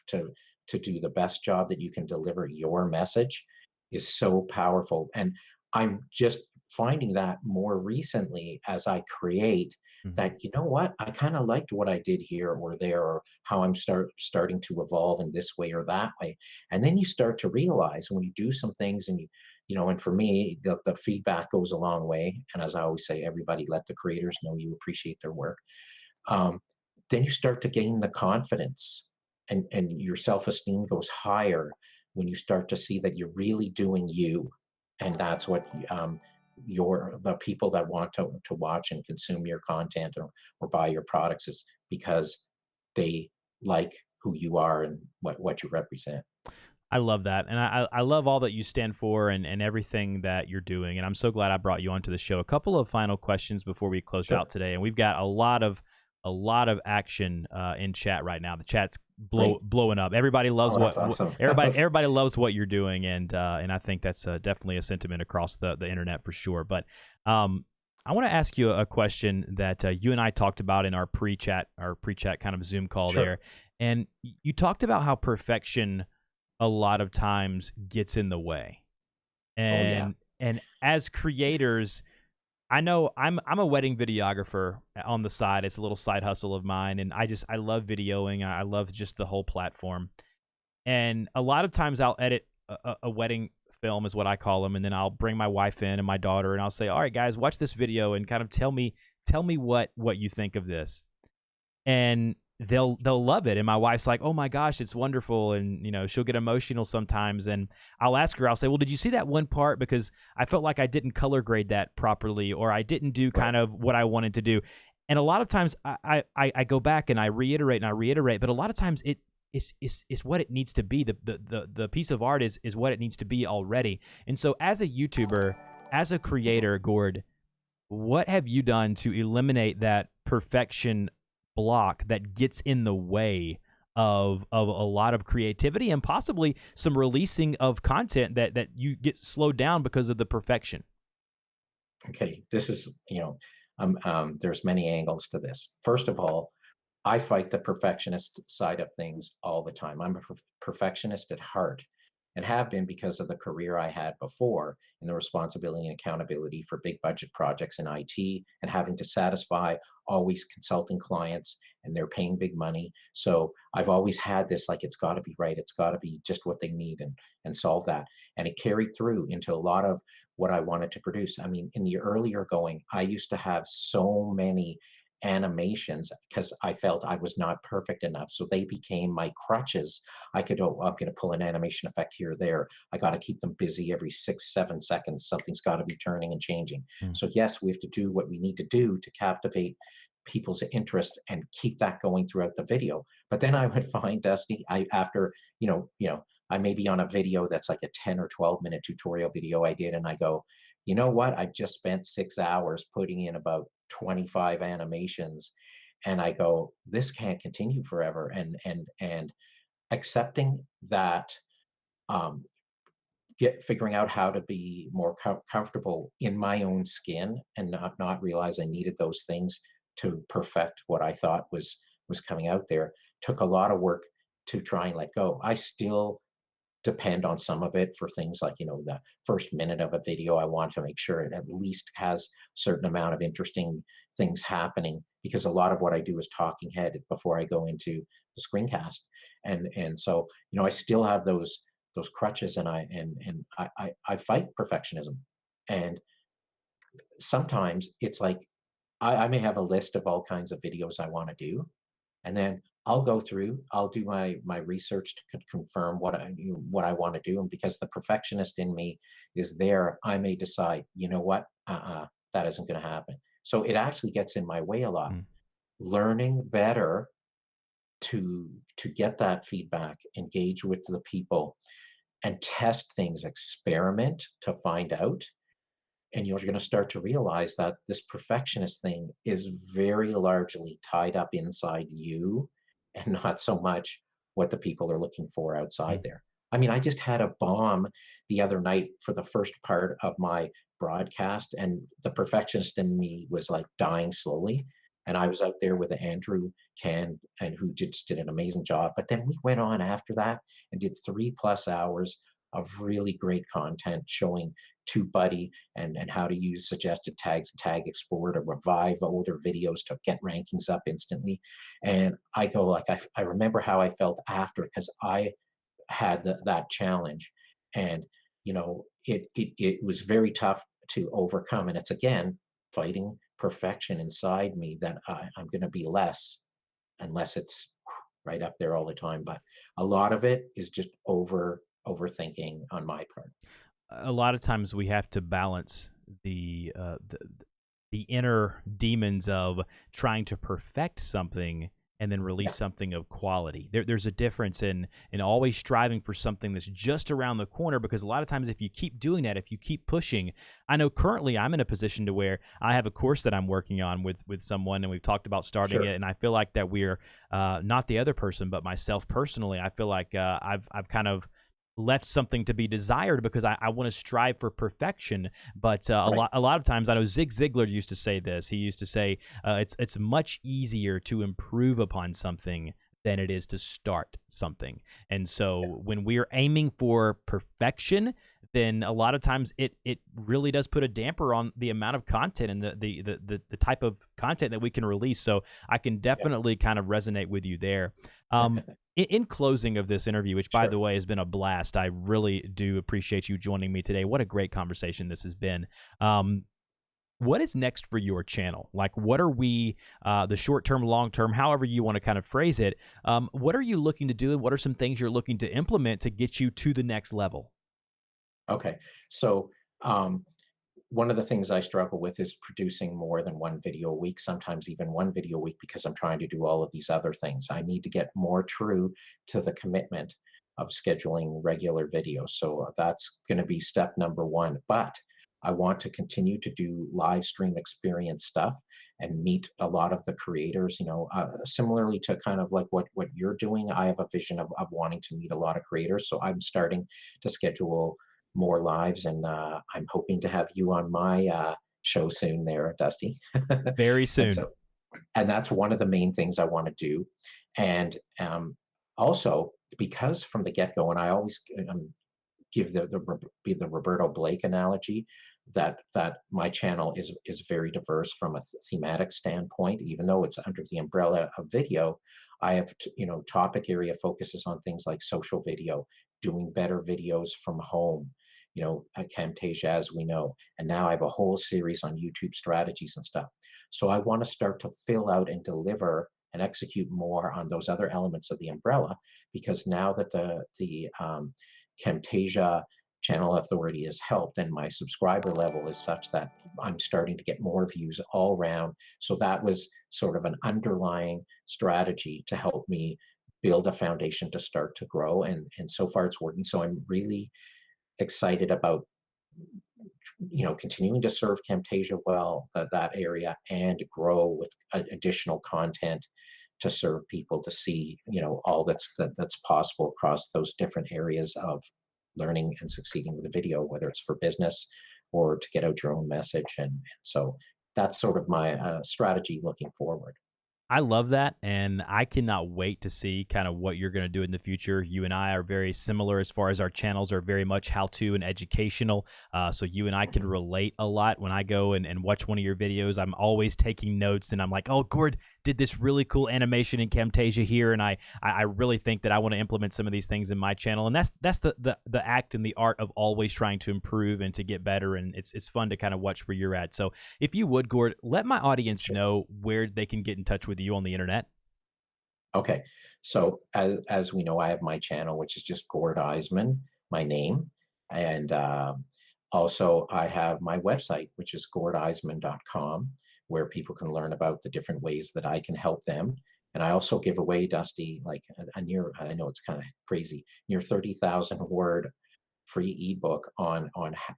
to do the best job that you can deliver your message, is so powerful. And I'm just finding that more recently as I create, that, what, I kind of liked what I did here or there, or how I'm starting to evolve in this way or that way. And then you start to realize, when you do some things, and and for me, the feedback goes a long way. And as I always say, everybody let the creators know you appreciate their work. Then you start to gain the confidence, and your self-esteem goes higher when you start to see that you're really doing you. And that's what the people that want to watch and consume your content, or buy your products, is because they like who you are and what you represent. I love that. And I love all that you stand for, and everything that you're doing. And I'm so glad I brought you onto the show. A couple of final questions before we close out today. And we've got a lot of action in chat right now. The chat's blowing up. Everybody loves awesome. everybody loves what you're doing, and I think that's definitely a sentiment across the internet for sure. But I want to ask you a question that you and I talked about in our pre-chat kind of Zoom call there, and you talked about how perfection a lot of times gets in the way, and as creators, I know I'm a wedding videographer on the side. It's a little side hustle of mine, and I love videoing. I love just the whole platform. And a lot of times I'll edit a wedding film, is what I call them, and then I'll bring my wife in and my daughter, and I'll say, all right, guys, watch this video and kind of tell me tell me what you think of this. And they'll love it. And my wife's like, oh my gosh, it's wonderful. And, you know, she'll get emotional sometimes. And I'll ask her, I'll say, well, did you see that one part? Because I felt like I didn't color grade that properly, or I didn't do kind of what I wanted to do. And a lot of times I go back and I reiterate, but a lot of times it's what it needs to be. The piece of art is what it needs to be already. And so as a YouTuber, as a creator, Gord, what have you done to eliminate that perfection block that gets in the way of a lot of creativity and possibly some releasing of content that you get slowed down because of the perfection? Okay, this is, there's many angles to this. First of all, I fight the perfectionist side of things all the time. I'm a perfectionist at heart and have been because of the career I had before and the responsibility and accountability for big budget projects in IT and having to satisfy always consulting clients, and they're paying big money. So I've always had this, like, it's got to be right. It's got to be just what they need, and solve that. And it carried through into a lot of what I wanted to produce. I mean, in the earlier going, I used to have so many animations because I felt I was not perfect enough. So they became my crutches. I could, oh, I'm going to pull an animation effect here or there. I got to keep them busy every 6, 7 seconds. Something's got to be turning and changing. Mm. So yes, we have to do what we need to do to captivate people's interest and keep that going throughout the video. But then I would find, Dusty, after, I may be on a video that's like a 10 or 12-minute tutorial video I did, and I go, you know what? I've just spent 6 hours putting in about 25 animations, and I go, this can't continue forever. And accepting that, um, figuring out how to be more comfortable in my own skin, and not realize I needed those things to perfect what I thought was coming out there, took a lot of work to try and let go. I still depend on some of it for things like, the first minute of a video. I want to make sure it at least has a certain amount of interesting things happening, because a lot of what I do is talking head before I go into the screencast. And so, I still have those crutches, and I fight perfectionism. And sometimes it's like, I may have a list of all kinds of videos I want to do, and then I'll go through, I'll do my research to confirm what I want to do. And because the perfectionist in me is there, I may decide, you know what, that isn't going to happen. So it actually gets in my way a lot. Mm. Learning better to get that feedback, engage with the people, and test things, experiment to find out. And you're going to start to realize that this perfectionist thing is very largely tied up inside you, and not so much what the people are looking for outside Mm. there. I mean, I just had a bomb the other night for the first part of my broadcast, and the perfectionist in me was like dying slowly. And I was out there with Andrew Can, and who just did an amazing job. But then we went on after that and did 3+ hours of really great content showing TubeBuddy and how to use suggested tags and Tag Explorer to revive older videos to get rankings up instantly. And I go, like, I remember how I felt after, because I had that challenge. And it was very tough to overcome. And it's, again, fighting perfection inside me, that I'm going to be less, unless it's right up there all the time. But a lot of it is just overthinking on my part. A lot of times we have to balance the inner demons of trying to perfect something and then release Yeah, something of quality. There's a difference in always striving for something that's just around the corner, because a lot of times if you keep doing that, if you keep pushing, I know currently I'm in a position to where I have a course that I'm working on with someone, and we've talked about starting sure. it, and I feel like that we're not the other person, but myself personally, I feel like I've kind of left something to be desired because I want to strive for perfection. But Right. a lot of times, I know Zig Ziglar used to say this. He used to say it's much easier to improve upon something than it is to start something. And Yeah. so when we're aiming for perfection, then a lot of times it really does put a damper on the amount of content and the type of content that we can release. So I can Yeah. definitely kind of resonate with you there. Um, in closing of this interview, which by Sure. the way has been a blast, I really do appreciate you joining me today. What a great conversation this has been. Um, What is next for your channel? Like, what are we, the short term, long term, however you want to kind of phrase it? What are you looking to do, and what are some things you're looking to implement to get you to the next level? Okay. So, um, one of the things I struggle with is producing more than one video a week, sometimes even one video a week, because I'm trying to do all of these other things. I need to get more true to the commitment of scheduling regular videos. So that's going to be step number one. But I want to continue to do live stream experience stuff and meet a lot of the creators, similarly to kind of like what you're doing. I have a vision of wanting to meet a lot of creators. So I'm starting to schedule more lives, and I'm hoping to have you on my show soon there, Dusty. Very and soon. so, and that's one of the main things I want to do. And also, because from the get-go, and I always give the Roberto Blake analogy, that my channel is very diverse from a thematic standpoint, even though it's under the umbrella of video. I have topic area focuses on things like social video, doing better videos from home, at Camtasia, as we know. And now I have a whole series on YouTube strategies and stuff. So I want to start to fill out and deliver and execute more on those other elements of the umbrella, because now that the Camtasia channel authority has helped, and my subscriber level is such that I'm starting to get more views all around. So that was sort of an underlying strategy to help me build a foundation to start to grow, and so far it's working. So I'm really excited about continuing to serve Camtasia well, that area, and grow with additional content to serve people to see all that's possible across those different areas of learning and succeeding with a video, whether it's for business or to get out your own message. And so that's sort of my strategy looking forward. I love that, and I cannot wait to see kind of what you're going to do in the future. You and I are very similar as far as our channels are very much how-to and educational, so you and I can relate a lot. When I go and watch one of your videos, I'm always taking notes, and I'm like, oh, Gord did this really cool animation in Camtasia here, and I really think that I want to implement some of these things in my channel, and that's the act and the art of always trying to improve and to get better, and it's fun to kind of watch where you're at. So if you would, Gord, let my audience Sure. know where they can get in touch with you on the internet. Okay, so as we know, I have my channel, which is just Gord Eisman, my name, and also I have my website, which is gordeisman.com, where people can learn about the different ways that I can help them. And I also give away, Dusty, like a near, I know it's kind of crazy, near 30,000 word free ebook on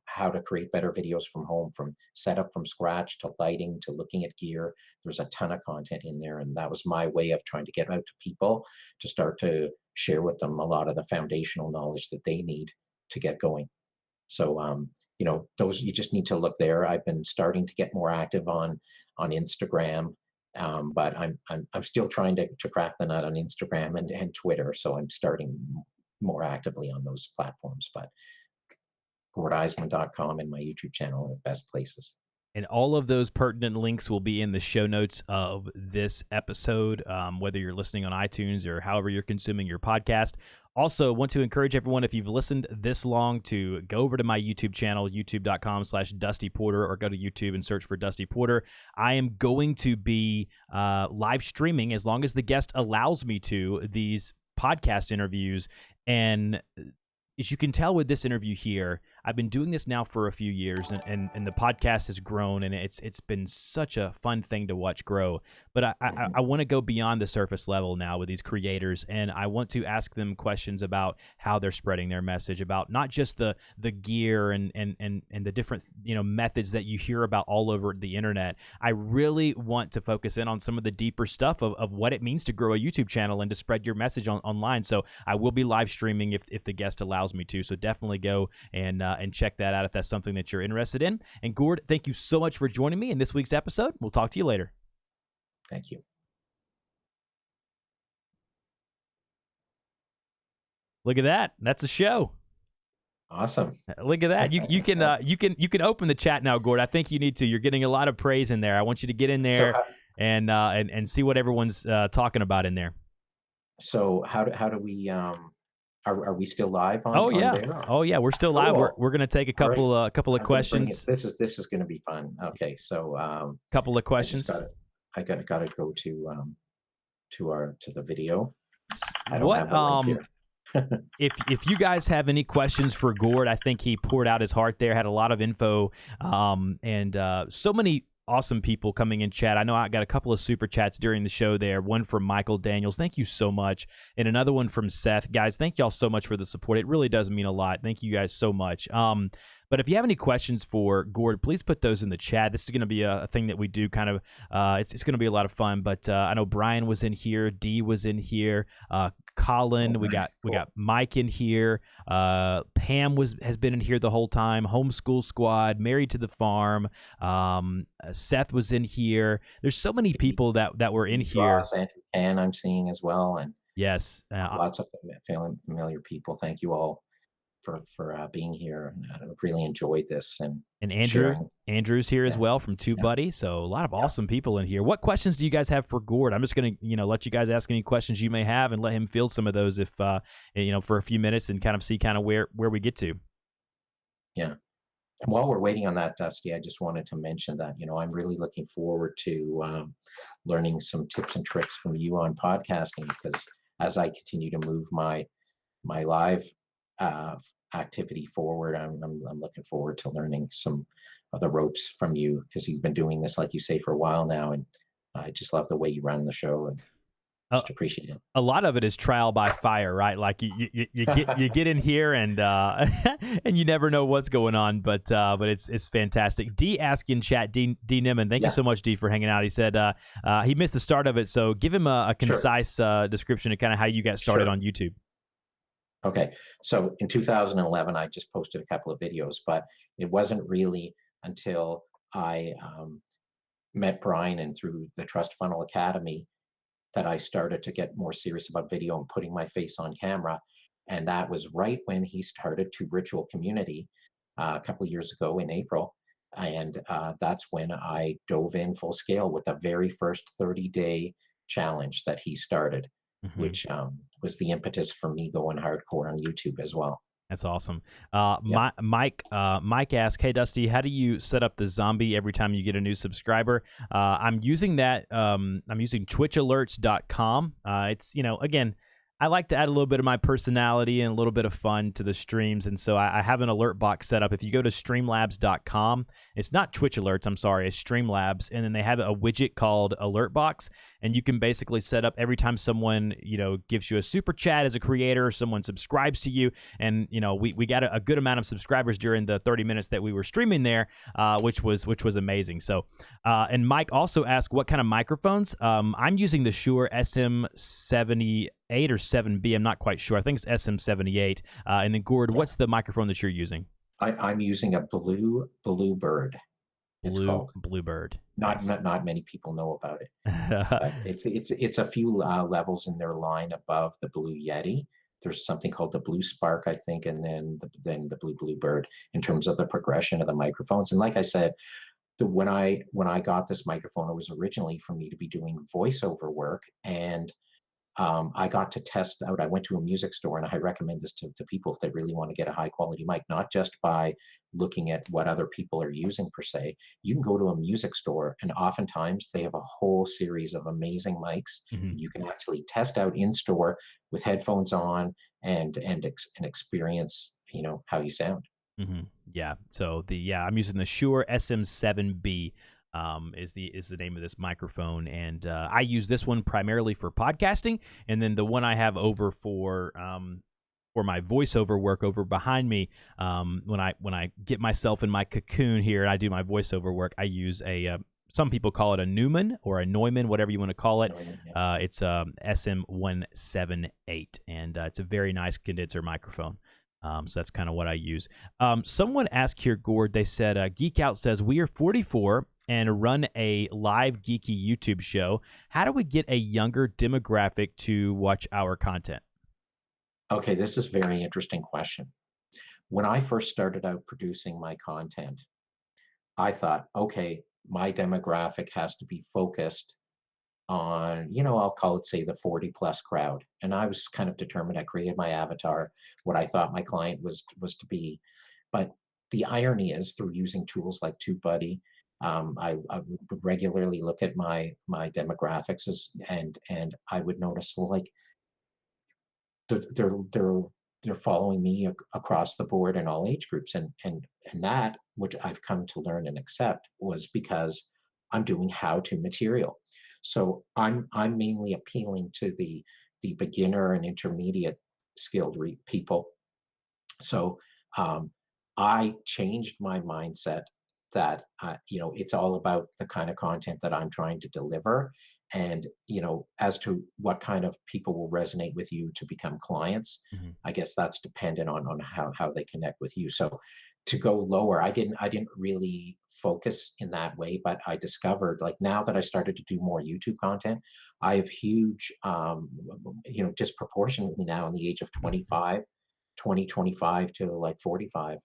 how to create better videos from home, from setup from scratch to lighting to looking at gear. There's a ton of content in there, and that was my way of trying to get out to people to start to share with them a lot of the foundational knowledge that they need to get going. So those, you just need to look there. I've been starting to get more active on Instagram, but I'm still trying to crack the nut on Instagram and Twitter. So I'm starting more actively on those platforms. But gordeisman.com and my YouTube channel are the best places. And all of those pertinent links will be in the show notes of this episode, whether you're listening on iTunes or however you're consuming your podcast. Also, want to encourage everyone, if you've listened this long, to go over to my YouTube channel, youtube.com/Dusty Porter, or go to YouTube and search for Dusty Porter. I am going to be live streaming, as long as the guest allows me to, these podcast interviews. And as you can tell with this interview here, I've been doing this now for a few years, and the podcast has grown, and it's been such a fun thing to watch grow. But I want to go beyond the surface level now with these creators, and I want to ask them questions about how they're spreading their message, about not just the gear and the different methods that you hear about all over the internet. I really want to focus in on some of the deeper stuff of what it means to grow a YouTube channel and to spread your message online. So I will be live streaming if the guest allows me to. So definitely go and check that out if that's something that you're interested in. And Gord, thank you so much for joining me in this week's episode. We'll talk to you later. Thank you. Look at that. That's a show. Awesome. Look at that. You can open the chat now, Gord. I think you need to. You're getting a lot of praise in there. I want you to get in there and see what everyone's talking about in there. So how do we are we still live Oh on yeah. there? Oh yeah. We're still live. We're, Cool. we're gonna take a All right. couple of I'm gonna bring it. questions. This is gonna be fun. Okay, so Couple of I just got questions. it. I got to go to the video. I don't What have the link here. if you guys have any questions for Gord, I think he poured out his heart there, had a lot of info, and so many awesome people coming in chat. I know I got a couple of super chats during the show there. One from Michael Daniels, thank you so much, and another one from Seth. Guys, thank y'all so much for the support. It really does mean a lot. Thank you guys so much. But if you have any questions for Gord, please put those in the chat. This is going to be a thing that we do kind of. It's going to be a lot of fun. But I know Brian was in here, D was in here, Colin. Oh, We nice. got we Cool. got Mike in here. Pam has been in here the whole time. Homeschool Squad, Married to the Farm. Seth was in here. There's so many people that were in here. Ross, Andrew Can I'm seeing as well, and Yes, lots of familiar people. Thank you all for being here. And I've really enjoyed this and and sharing. Andrew's here as Yeah. well from TubeBuddy. So a lot of awesome people in here. What questions do you guys have for Gord? I'm just gonna let you guys ask any questions you may have and let him field some of those if for a few minutes and kind of see kind of where we get to. Yeah. And while we're waiting on that, Dusty, I just wanted to mention that, I'm really looking forward to learning some tips and tricks from you on podcasting, because as I continue to move my live uh, activity forward, I'm looking forward to learning some of the ropes from you, because you've been doing this, like you say, for a while now, and I just love the way you run the show and Uh, just appreciate it. a lot of it is trial by fire, right? Like you get in here and and you never know what's going on, but it's fantastic. D asked in chat, D Nimmin, thank you Yeah. so much, D, for hanging out. He said he missed the start of it, so give him a concise description of kind of how you got started Sure. on YouTube. Okay, so in 2011, I just posted a couple of videos, but it wasn't really until I met Brian and through the Trust Funnel Academy that I started to get more serious about video and putting my face on camera. And that was right when he started to Ritual Community a couple of years ago in April. And that's when I dove in full scale with the very first 30-day challenge that he started, Mm-hmm. which was the impetus for me going hardcore on YouTube as well. That's awesome. Yeah. Mike asked, "Hey Dusty, how do you set up the zombie every time you get a new subscriber?" I'm using that. I'm using TwitchAlerts.com. It's again, I like to add a little bit of my personality and a little bit of fun to the streams, and so I have an alert box set up. If you go to Streamlabs.com, it's not Twitch Alerts. I'm sorry, it's Streamlabs, and then they have a widget called Alert Box, and you can basically set up every time someone gives you a super chat as a creator, or someone subscribes to you, and we got a good amount of subscribers during the 30 minutes that we were streaming there, which was amazing. So and Mike also asked what kind of microphones. I'm using the Shure SM78 or 7B. I'm not quite sure. I think it's SM78. And then Gord, what's the microphone that you're using? I'm using a Bluebird. It's called. Bluebird. Not Nice. not many people know about it. But it's a few levels in their line above the Blue Yeti. There's something called the Blue Spark, I think, and then the Bluebird in terms of the progression of the microphones. And like I said, when I got this microphone, it was originally for me to be doing voiceover work, and I got to test out. I went to a music store, and I recommend this to people if they really want to get a high quality mic, not just by looking at what other people are using per se. You can go to a music store, and oftentimes they have a whole series of amazing mics Mhm. that you can actually test out in store with headphones on and experience, how you sound. Mm-hmm. Yeah. So I'm using the Shure SM7B. Is the name of this microphone, and I use this one primarily for podcasting, and then the one I have over for my voiceover work over behind me. When I get myself in my cocoon here and I do my voiceover work, I use a some people call it a Neumann or a Neumann, whatever you want to call it. It's SM178, and it's a very nice condenser microphone. So that's kind of what I use. Someone asked here, Gord, they said, Geek Out says, we are 44 and run a live geeky YouTube show. How do we get a younger demographic to watch our content? Okay, this is a very interesting question. When I first started out producing my content, I thought, okay, my demographic has to be focused on, you know, I'll call it, say, the 40 plus crowd. And I was kind of determined. I created my avatar, what I thought my client was to be. But the irony is, through using tools like TubeBuddy, I would regularly look at my demographics and I would notice, well, like they're they're they're they're following me across the board in all age groups, and that, which I've come to learn and accept, was because I'm doing how-to material. So I'm mainly appealing to the beginner and intermediate skilled people. So um, I changed my mindset that you know, it's all about the kind of content that I'm trying to deliver, and you know, as to what kind of people will resonate with you to become clients. Mhm. I guess that's dependent on how they connect with you. So to go lower, I didn't really focus in that way, but I discovered, like, now that I started to do more YouTube content, I have huge you know, disproportionately now in the age of 25, 20, 25 to like 45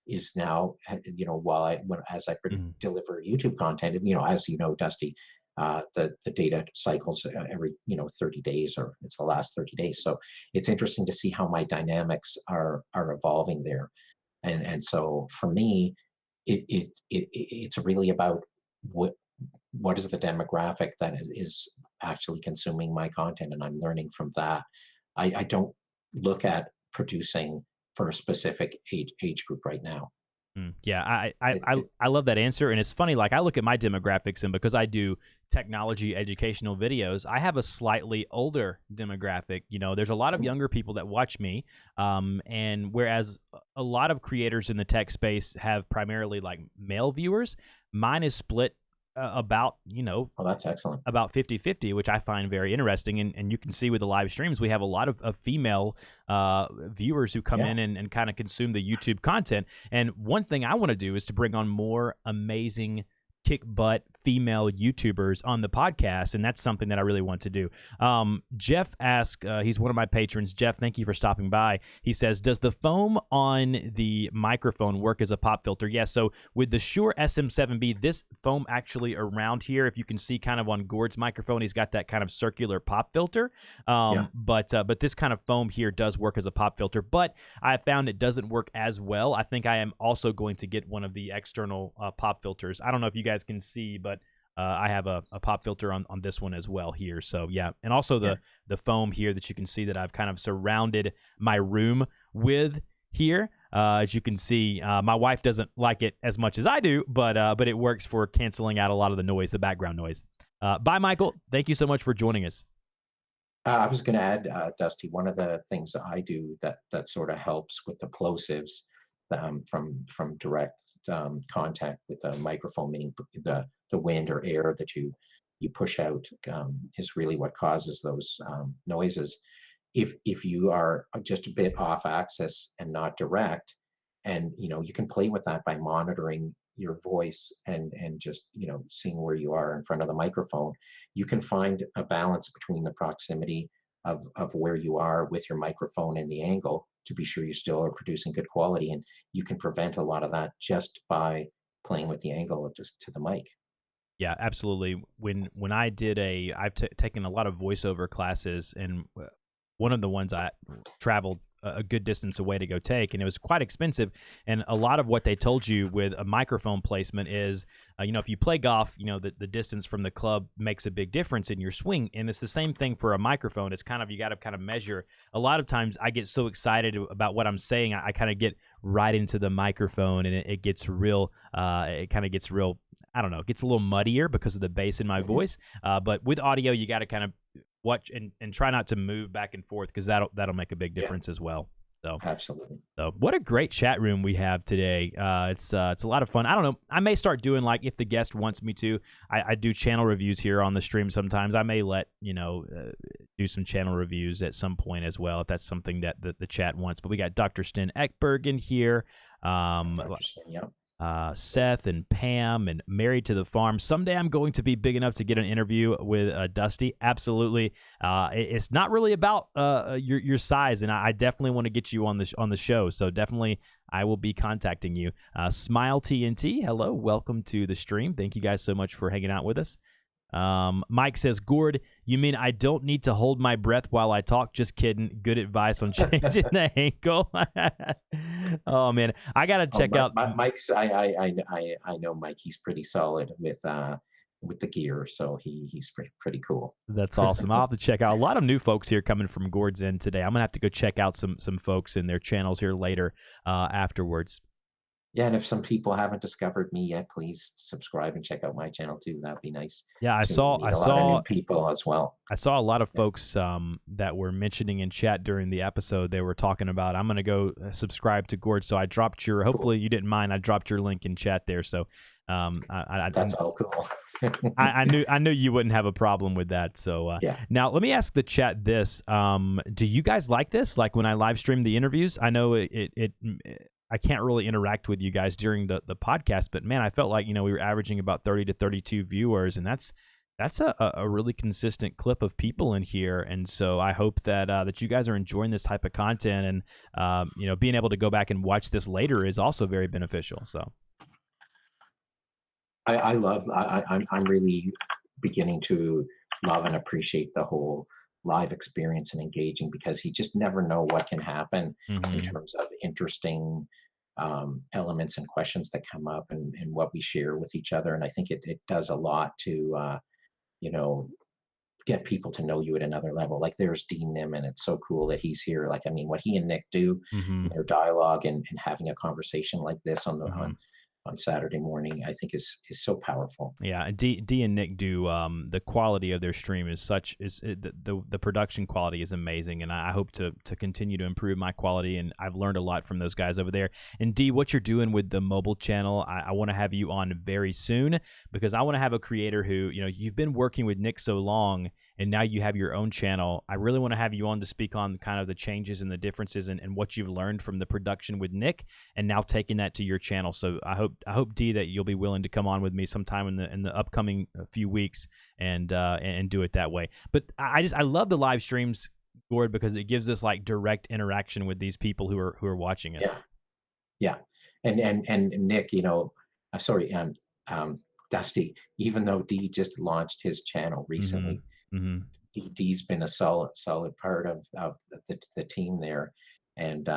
is now, you know, while as I Mhm. deliver YouTube content, you know, as you know, Dusty, the data cycles every, you know, 30 days, or it's the last 30 days. So it's interesting to see how my dynamics are evolving there. And so for me, it's really about what is the demographic that is actually consuming my content, and I'm learning from that. I don't look at producing for a specific age group right now. Yeah, I, It, I it, I love that answer, and it's funny. Like I look at my demographics, and because I do technology educational videos, I have a slightly older demographic. You know, there's a lot of younger people that watch me, and whereas a lot of creators in the tech space have primarily like male viewers, mine is split about oh, that's excellent. about 50-50, which I find very interesting. And you can see with the live streams, we have a lot of female viewers who come Yeah. in and kind of consume the YouTube content. And one thing I want to do is to bring on more amazing kick butt female YouTubers on the podcast, and that's something that I really want to do. Jeff asked, he's one of my patrons. Jeff, thank you for stopping by. He says, does the foam on the microphone work as a pop filter? Yes. So with the Shure SM7B, this foam actually around here, if you can see kind of on Gord's microphone, he's got that kind of circular pop filter. Yeah. But this kind of foam here does work as a pop filter, but I found it doesn't work as well. I think I am also going to get one of the external pop filters. I don't know if you guys can see, but I have a pop filter on this one as well here. So yeah, and also the foam here that you can see that I've kind of surrounded my room with here. As you can see, my wife doesn't like it as much as I do, but it works for canceling out a lot of the noise, the background noise. Bye, Michael. Thank you so much for joining us. I was going to add, Dusty, one of the things that I do that sort of helps with the plosives, from direct contact with the microphone, meaning the wind or air that you push out, is really what causes those noises. If you are just a bit off axis and not direct, and you know, you can play with that by monitoring your voice and just, you know, seeing where you are in front of the microphone. You can find a balance between the proximity of where you are with your microphone and the angle to be sure you still are producing good quality, and you can prevent a lot of that just by playing with the angle just to the mic. Yeah, absolutely. When I did I've taken a lot of voiceover classes, and one of the ones I traveled a good distance away to go take, and it was quite expensive. And a lot of what they told you with a microphone placement is, if you play golf, the distance from the club makes a big difference in your swing. And it's the same thing for a microphone. It's kind of, you got to kind of measure. A lot of times I get so excited about what I'm saying, I kind of get right into the microphone, and it gets real, it kind of gets real, I don't know, it gets a little muddier because of the bass in my voice. But with audio, you got to kind of watch and try not to move back and forth, because that'll make a big difference as well. So Absolutely. So what a great chat room we have today. It's a lot of fun. I don't know. I may start doing, like, if the guest wants me to. I do channel reviews here on the stream sometimes. I may let do some channel reviews at some point as well, if that's something that the chat wants. But we got Dr. Sten Ekberg in here. Yeah. Seth and Pam and Married to the Farm. Someday I'm going to be big enough to get an interview with Dusty. Absolutely. It's not really about your size, and I definitely want to get you on the show. So definitely I will be contacting you. Smile TNT, hello, welcome to the stream. Thank you guys so much for hanging out with us. Mike says, Gord, you mean I don't need to hold my breath while I talk? Just kidding. Good advice on changing the ankle. Oh man, I gotta check out. Mike's. I know Mike. He's pretty solid with the gear, so he's pretty cool. That's awesome. I'll have to check out a lot of new folks here coming from Gord's End today. I'm gonna have to go check out some folks in their channels here later afterwards. Yeah, and if some people haven't discovered me yet, please subscribe and check out my channel too. That'd be nice. Yeah, I saw a lot of new people as well. I saw a lot of folks that were mentioning in chat during the episode. They were talking about, I'm going to go subscribe to Gord. So I dropped your, hopefully you didn't mind, I dropped your link in chat there. So that's all cool. I knew you wouldn't have a problem with that. So yeah. Now let me ask the chat this: do you guys like this? Like when I live stream the interviews, I know I can't really interact with you guys during the podcast, but man, I felt like, we were averaging about 30 to 32 viewers, and that's a really consistent clip of people in here. And so I hope that that you guys are enjoying this type of content, and being able to go back and watch this later is also very beneficial. So I'm really beginning to love and appreciate the whole live experience and engaging, because you just never know what can happen in terms of interesting elements and questions that come up, and what we share with each other. And I think it does a lot to get people to know you at another level. Like there's Dean Nim, and it's so cool that he's here. Like, I mean, what he and Nick do in their dialogue and having a conversation like this on Saturday morning, I think is so powerful. Yeah, D and Nick do. The quality of their stream is the production quality is amazing, and I hope to continue to improve my quality. And I've learned a lot from those guys over there. And D, what you're doing with the mobile channel, I want to have you on very soon, because I want to have a creator who, you've been working with Nick so long, and now you have your own channel. I really want to have you on to speak on kind of the changes and the differences and what you've learned from the production with Nick, and now taking that to your channel. So I hope D, that you'll be willing to come on with me sometime in the upcoming few weeks and do it that way. But I love the live streams, Gord, because it gives us like direct interaction with these people who are watching us. Yeah. And Nick, sorry, Dusty, even though D just launched his channel recently, D's been a solid part of the team there. And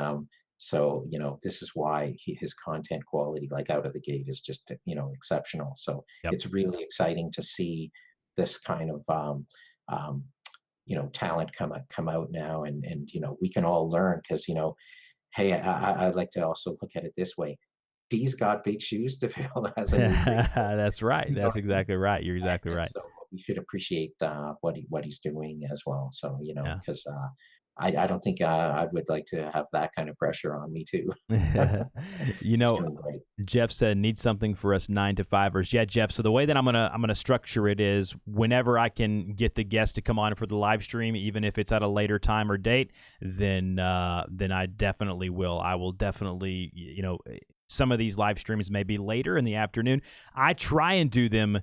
so, this is why his content quality, like out of the gate, is just, exceptional. So It's really exciting to see this kind of, talent come out now, and we can all learn, because, hey, I'd like to also look at it this way. D's got big shoes to fill as a That's right. That's exactly right. You're exactly right. So we should appreciate what he's doing as well. So, because I don't think I would like to have that kind of pressure on me too. Jeff said, need something for us 9 to 5ers. Yeah, Jeff. So the way that I'm gonna structure it is, whenever I can get the guest to come on for the live stream, even if it's at a later time or date, then I definitely will. I will definitely, some of these live streams may be later in the afternoon. I try and do them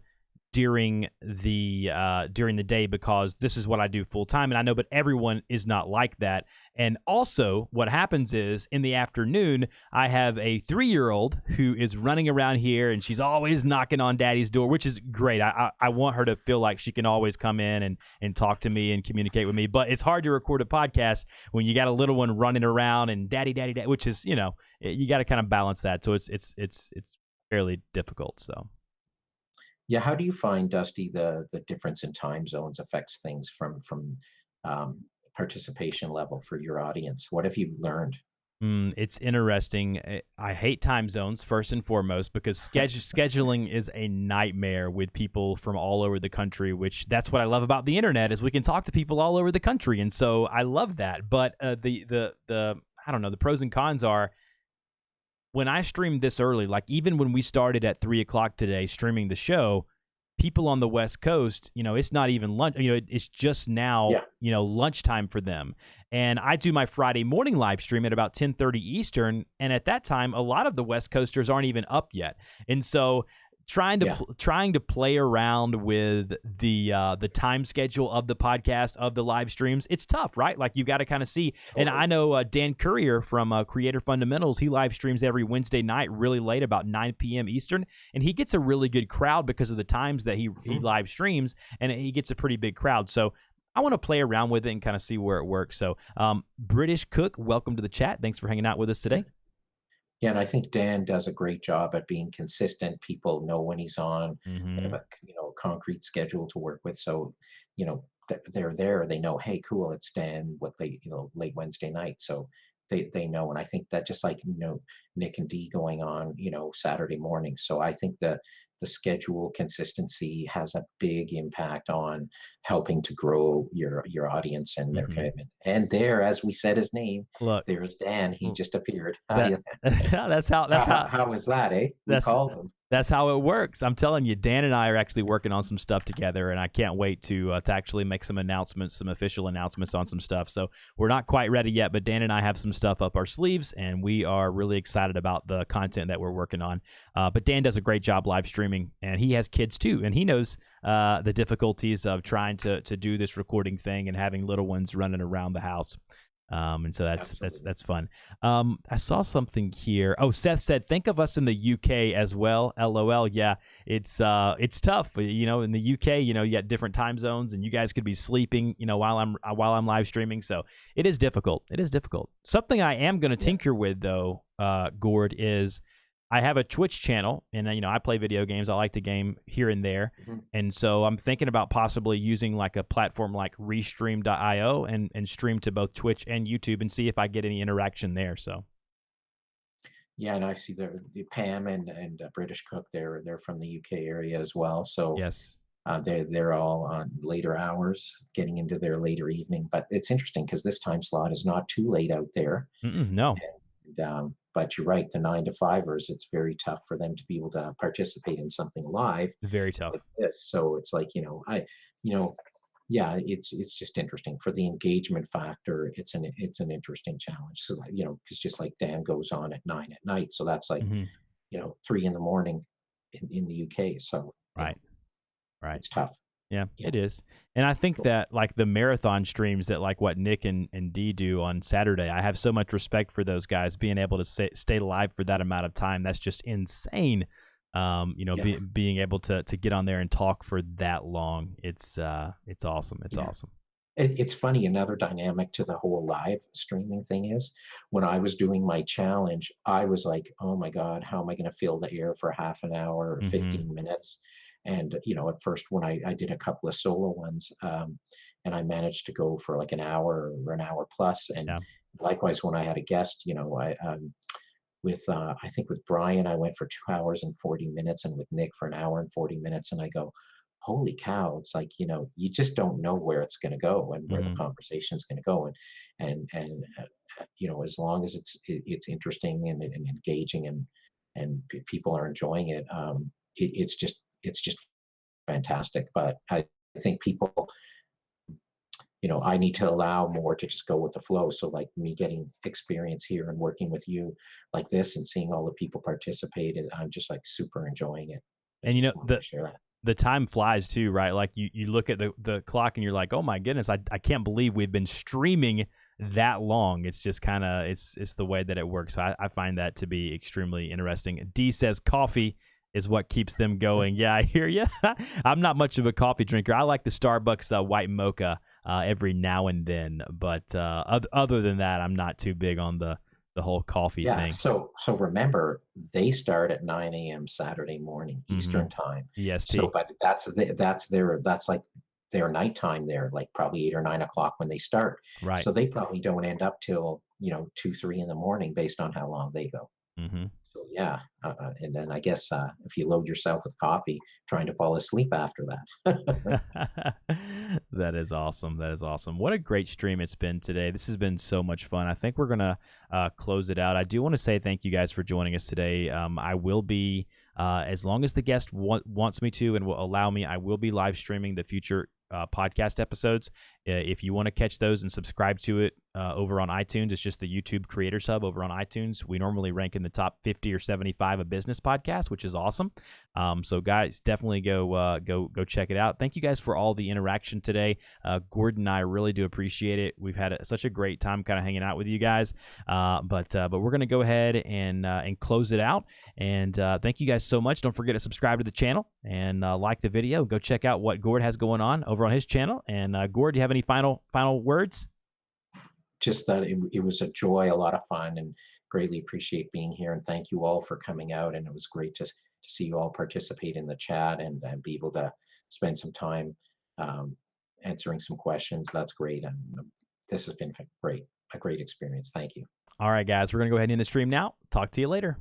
during the day, because this is what I do full time, and I know, but everyone is not like that. And also what happens is, in the afternoon, I have a 3-year-old who is running around here, and she's always knocking on daddy's door, which is great. I want her to feel like she can always come in and talk to me and communicate with me, but it's hard to record a podcast when you got a little one running around and daddy, which is, you got to kind of balance that. So it's fairly difficult. So yeah, how do you find, Dusty, the difference in time zones affects things from participation level for your audience? What have you learned? It's interesting. I hate time zones, first and foremost, because scheduling is a nightmare with people from all over the country, which that's what I love about the internet, is we can talk to people all over the country. And so I love that. But the I don't know, the pros and cons are, when I streamed this early, like even when we started at 3:00 today streaming the show, people on the West Coast, it's not even lunch, it's just now, lunchtime for them. And I do my Friday morning live stream at about 10:30 Eastern. And at that time, a lot of the West Coasters aren't even up yet. And so trying to play around with the time schedule of the podcast, of the live streams, it's tough, right? Like, you got to kind of see. And I know Dan Courier from Creator Fundamentals, he live streams every Wednesday night really late, about 9 p.m. Eastern, and he gets a really good crowd because of the times that he live streams, and he gets a pretty big crowd. So I want to play around with it and kind of see where it works. So British Cook, welcome to the chat. Thanks for hanging out with us today. Yeah, and I think Dan does a great job at being consistent. People know when he's on. They have a concrete schedule to work with. So, they're there. They know, hey, cool, it's Dan. Late Wednesday night. So they know. And I think that just like Nick and Dee going on Saturday morning. So I think the schedule consistency has a big impact on helping to grow your audience and their commitment. And there, as we said his name, there's Dan. He just appeared. That's how. How was that, eh? We called him. That's how it works. I'm telling you, Dan and I are actually working on some stuff together, and I can't wait to actually make some announcements, some official announcements on some stuff. So we're not quite ready yet, but Dan and I have some stuff up our sleeves, and we are really excited about the content that we're working on. But Dan does a great job live streaming, and he has kids too, and he knows the difficulties of trying to do this recording thing and having little ones running around the house. And so that's fun. I saw something here. Oh, Seth said, think of us in the UK as well. LOL. Yeah, it's tough. In the UK, you got different time zones, and you guys could be sleeping, while I'm live streaming. So it is difficult. Something I am going to tinker with though, Gord, is I have a Twitch channel, and I play video games. I like to game here and there, and so I'm thinking about possibly using like a platform like Restream.io and stream to both Twitch and YouTube and see if I get any interaction there. So, yeah, and I see the Pam and British Cook. They're from the UK area as well. So yes, they're all on later hours, getting into their later evening. But it's interesting because this time slot is not too late out there. No. But you're right, the 9 to 5ers, it's very tough for them to be able to participate in something live. Very tough. Like this. So it's like, it's just interesting for the engagement factor. It's an interesting challenge. So, because just like Dan goes on at 9 at night, so that's like, 3 in the morning in the UK. So right, it's tough. Yeah, it is. And I think that like the marathon streams that like what Nick and Dee do on Saturday, I have so much respect for those guys being able to stay live for that amount of time. That's just insane. Being able to get on there and talk for that long. It's awesome. It's awesome. It's funny. Another dynamic to the whole live streaming thing is when I was doing my challenge, I was like, oh my God, how am I going to fill the air for half an hour or 15 minutes? And, at first when I did a couple of solo ones, and I managed to go for like an hour or an hour plus. And likewise, when I had a guest, I think with Brian, I went for 2 hours and 40 minutes and with Nick for an hour and 40 minutes. And I go, holy cow, it's like, you just don't know where it's going to go and where the conversation is going to go. And as long as it's interesting and engaging and people are enjoying it, it's just fantastic. But I think people, I need to allow more to just go with the flow. So like me getting experience here and working with you like this and seeing all the people participate, I'm just like super enjoying it. And the time flies too, right? Like you look at the clock and you're like, oh my goodness, I can't believe we've been streaming that long. It's just kind of, it's the way that it works. So I find that to be extremely interesting. D says coffee is what keeps them going. Yeah, I hear you. I'm not much of a coffee drinker. I like the Starbucks white mocha every now and then, but other than that, I'm not too big on the whole coffee thing. So remember, they start at 9 a.m. Saturday morning Eastern time. EST. So, but that's like their nighttime there, like probably 8 or 9 o'clock when they start. Right. So they probably don't end up till 2, 3 in the morning based on how long they go. So yeah, and then I guess if you load yourself with coffee, trying to fall asleep after that. That is awesome. What a great stream it's been today. This has been so much fun. I think we're gonna close it out. I do want to say thank you guys for joining us today. I will be, as long as the guest wants me to and will allow me, I will be live streaming the future podcast episodes. If you want to catch those and subscribe to it, over on iTunes. It's just the YouTube Creators Hub over on iTunes. We normally rank in the top 50 or 75 of business podcasts, which is awesome. So guys, definitely go check it out. Thank you guys for all the interaction today. Gordon and I really do appreciate it. We've had such a great time kind of hanging out with you guys. But we're gonna go ahead and close it out. And thank you guys so much. Don't forget to subscribe to the channel and like the video. Go check out what Gord has going on over on his channel. And Gord, do you have any final words? Just that it was a joy, a lot of fun, and greatly appreciate being here. And thank you all for coming out. And it was great to see you all participate in the chat and be able to spend some time answering some questions. That's great. And this has been great, a great experience. Thank you. All right, guys, we're going to go ahead and end the stream now. Talk to you later.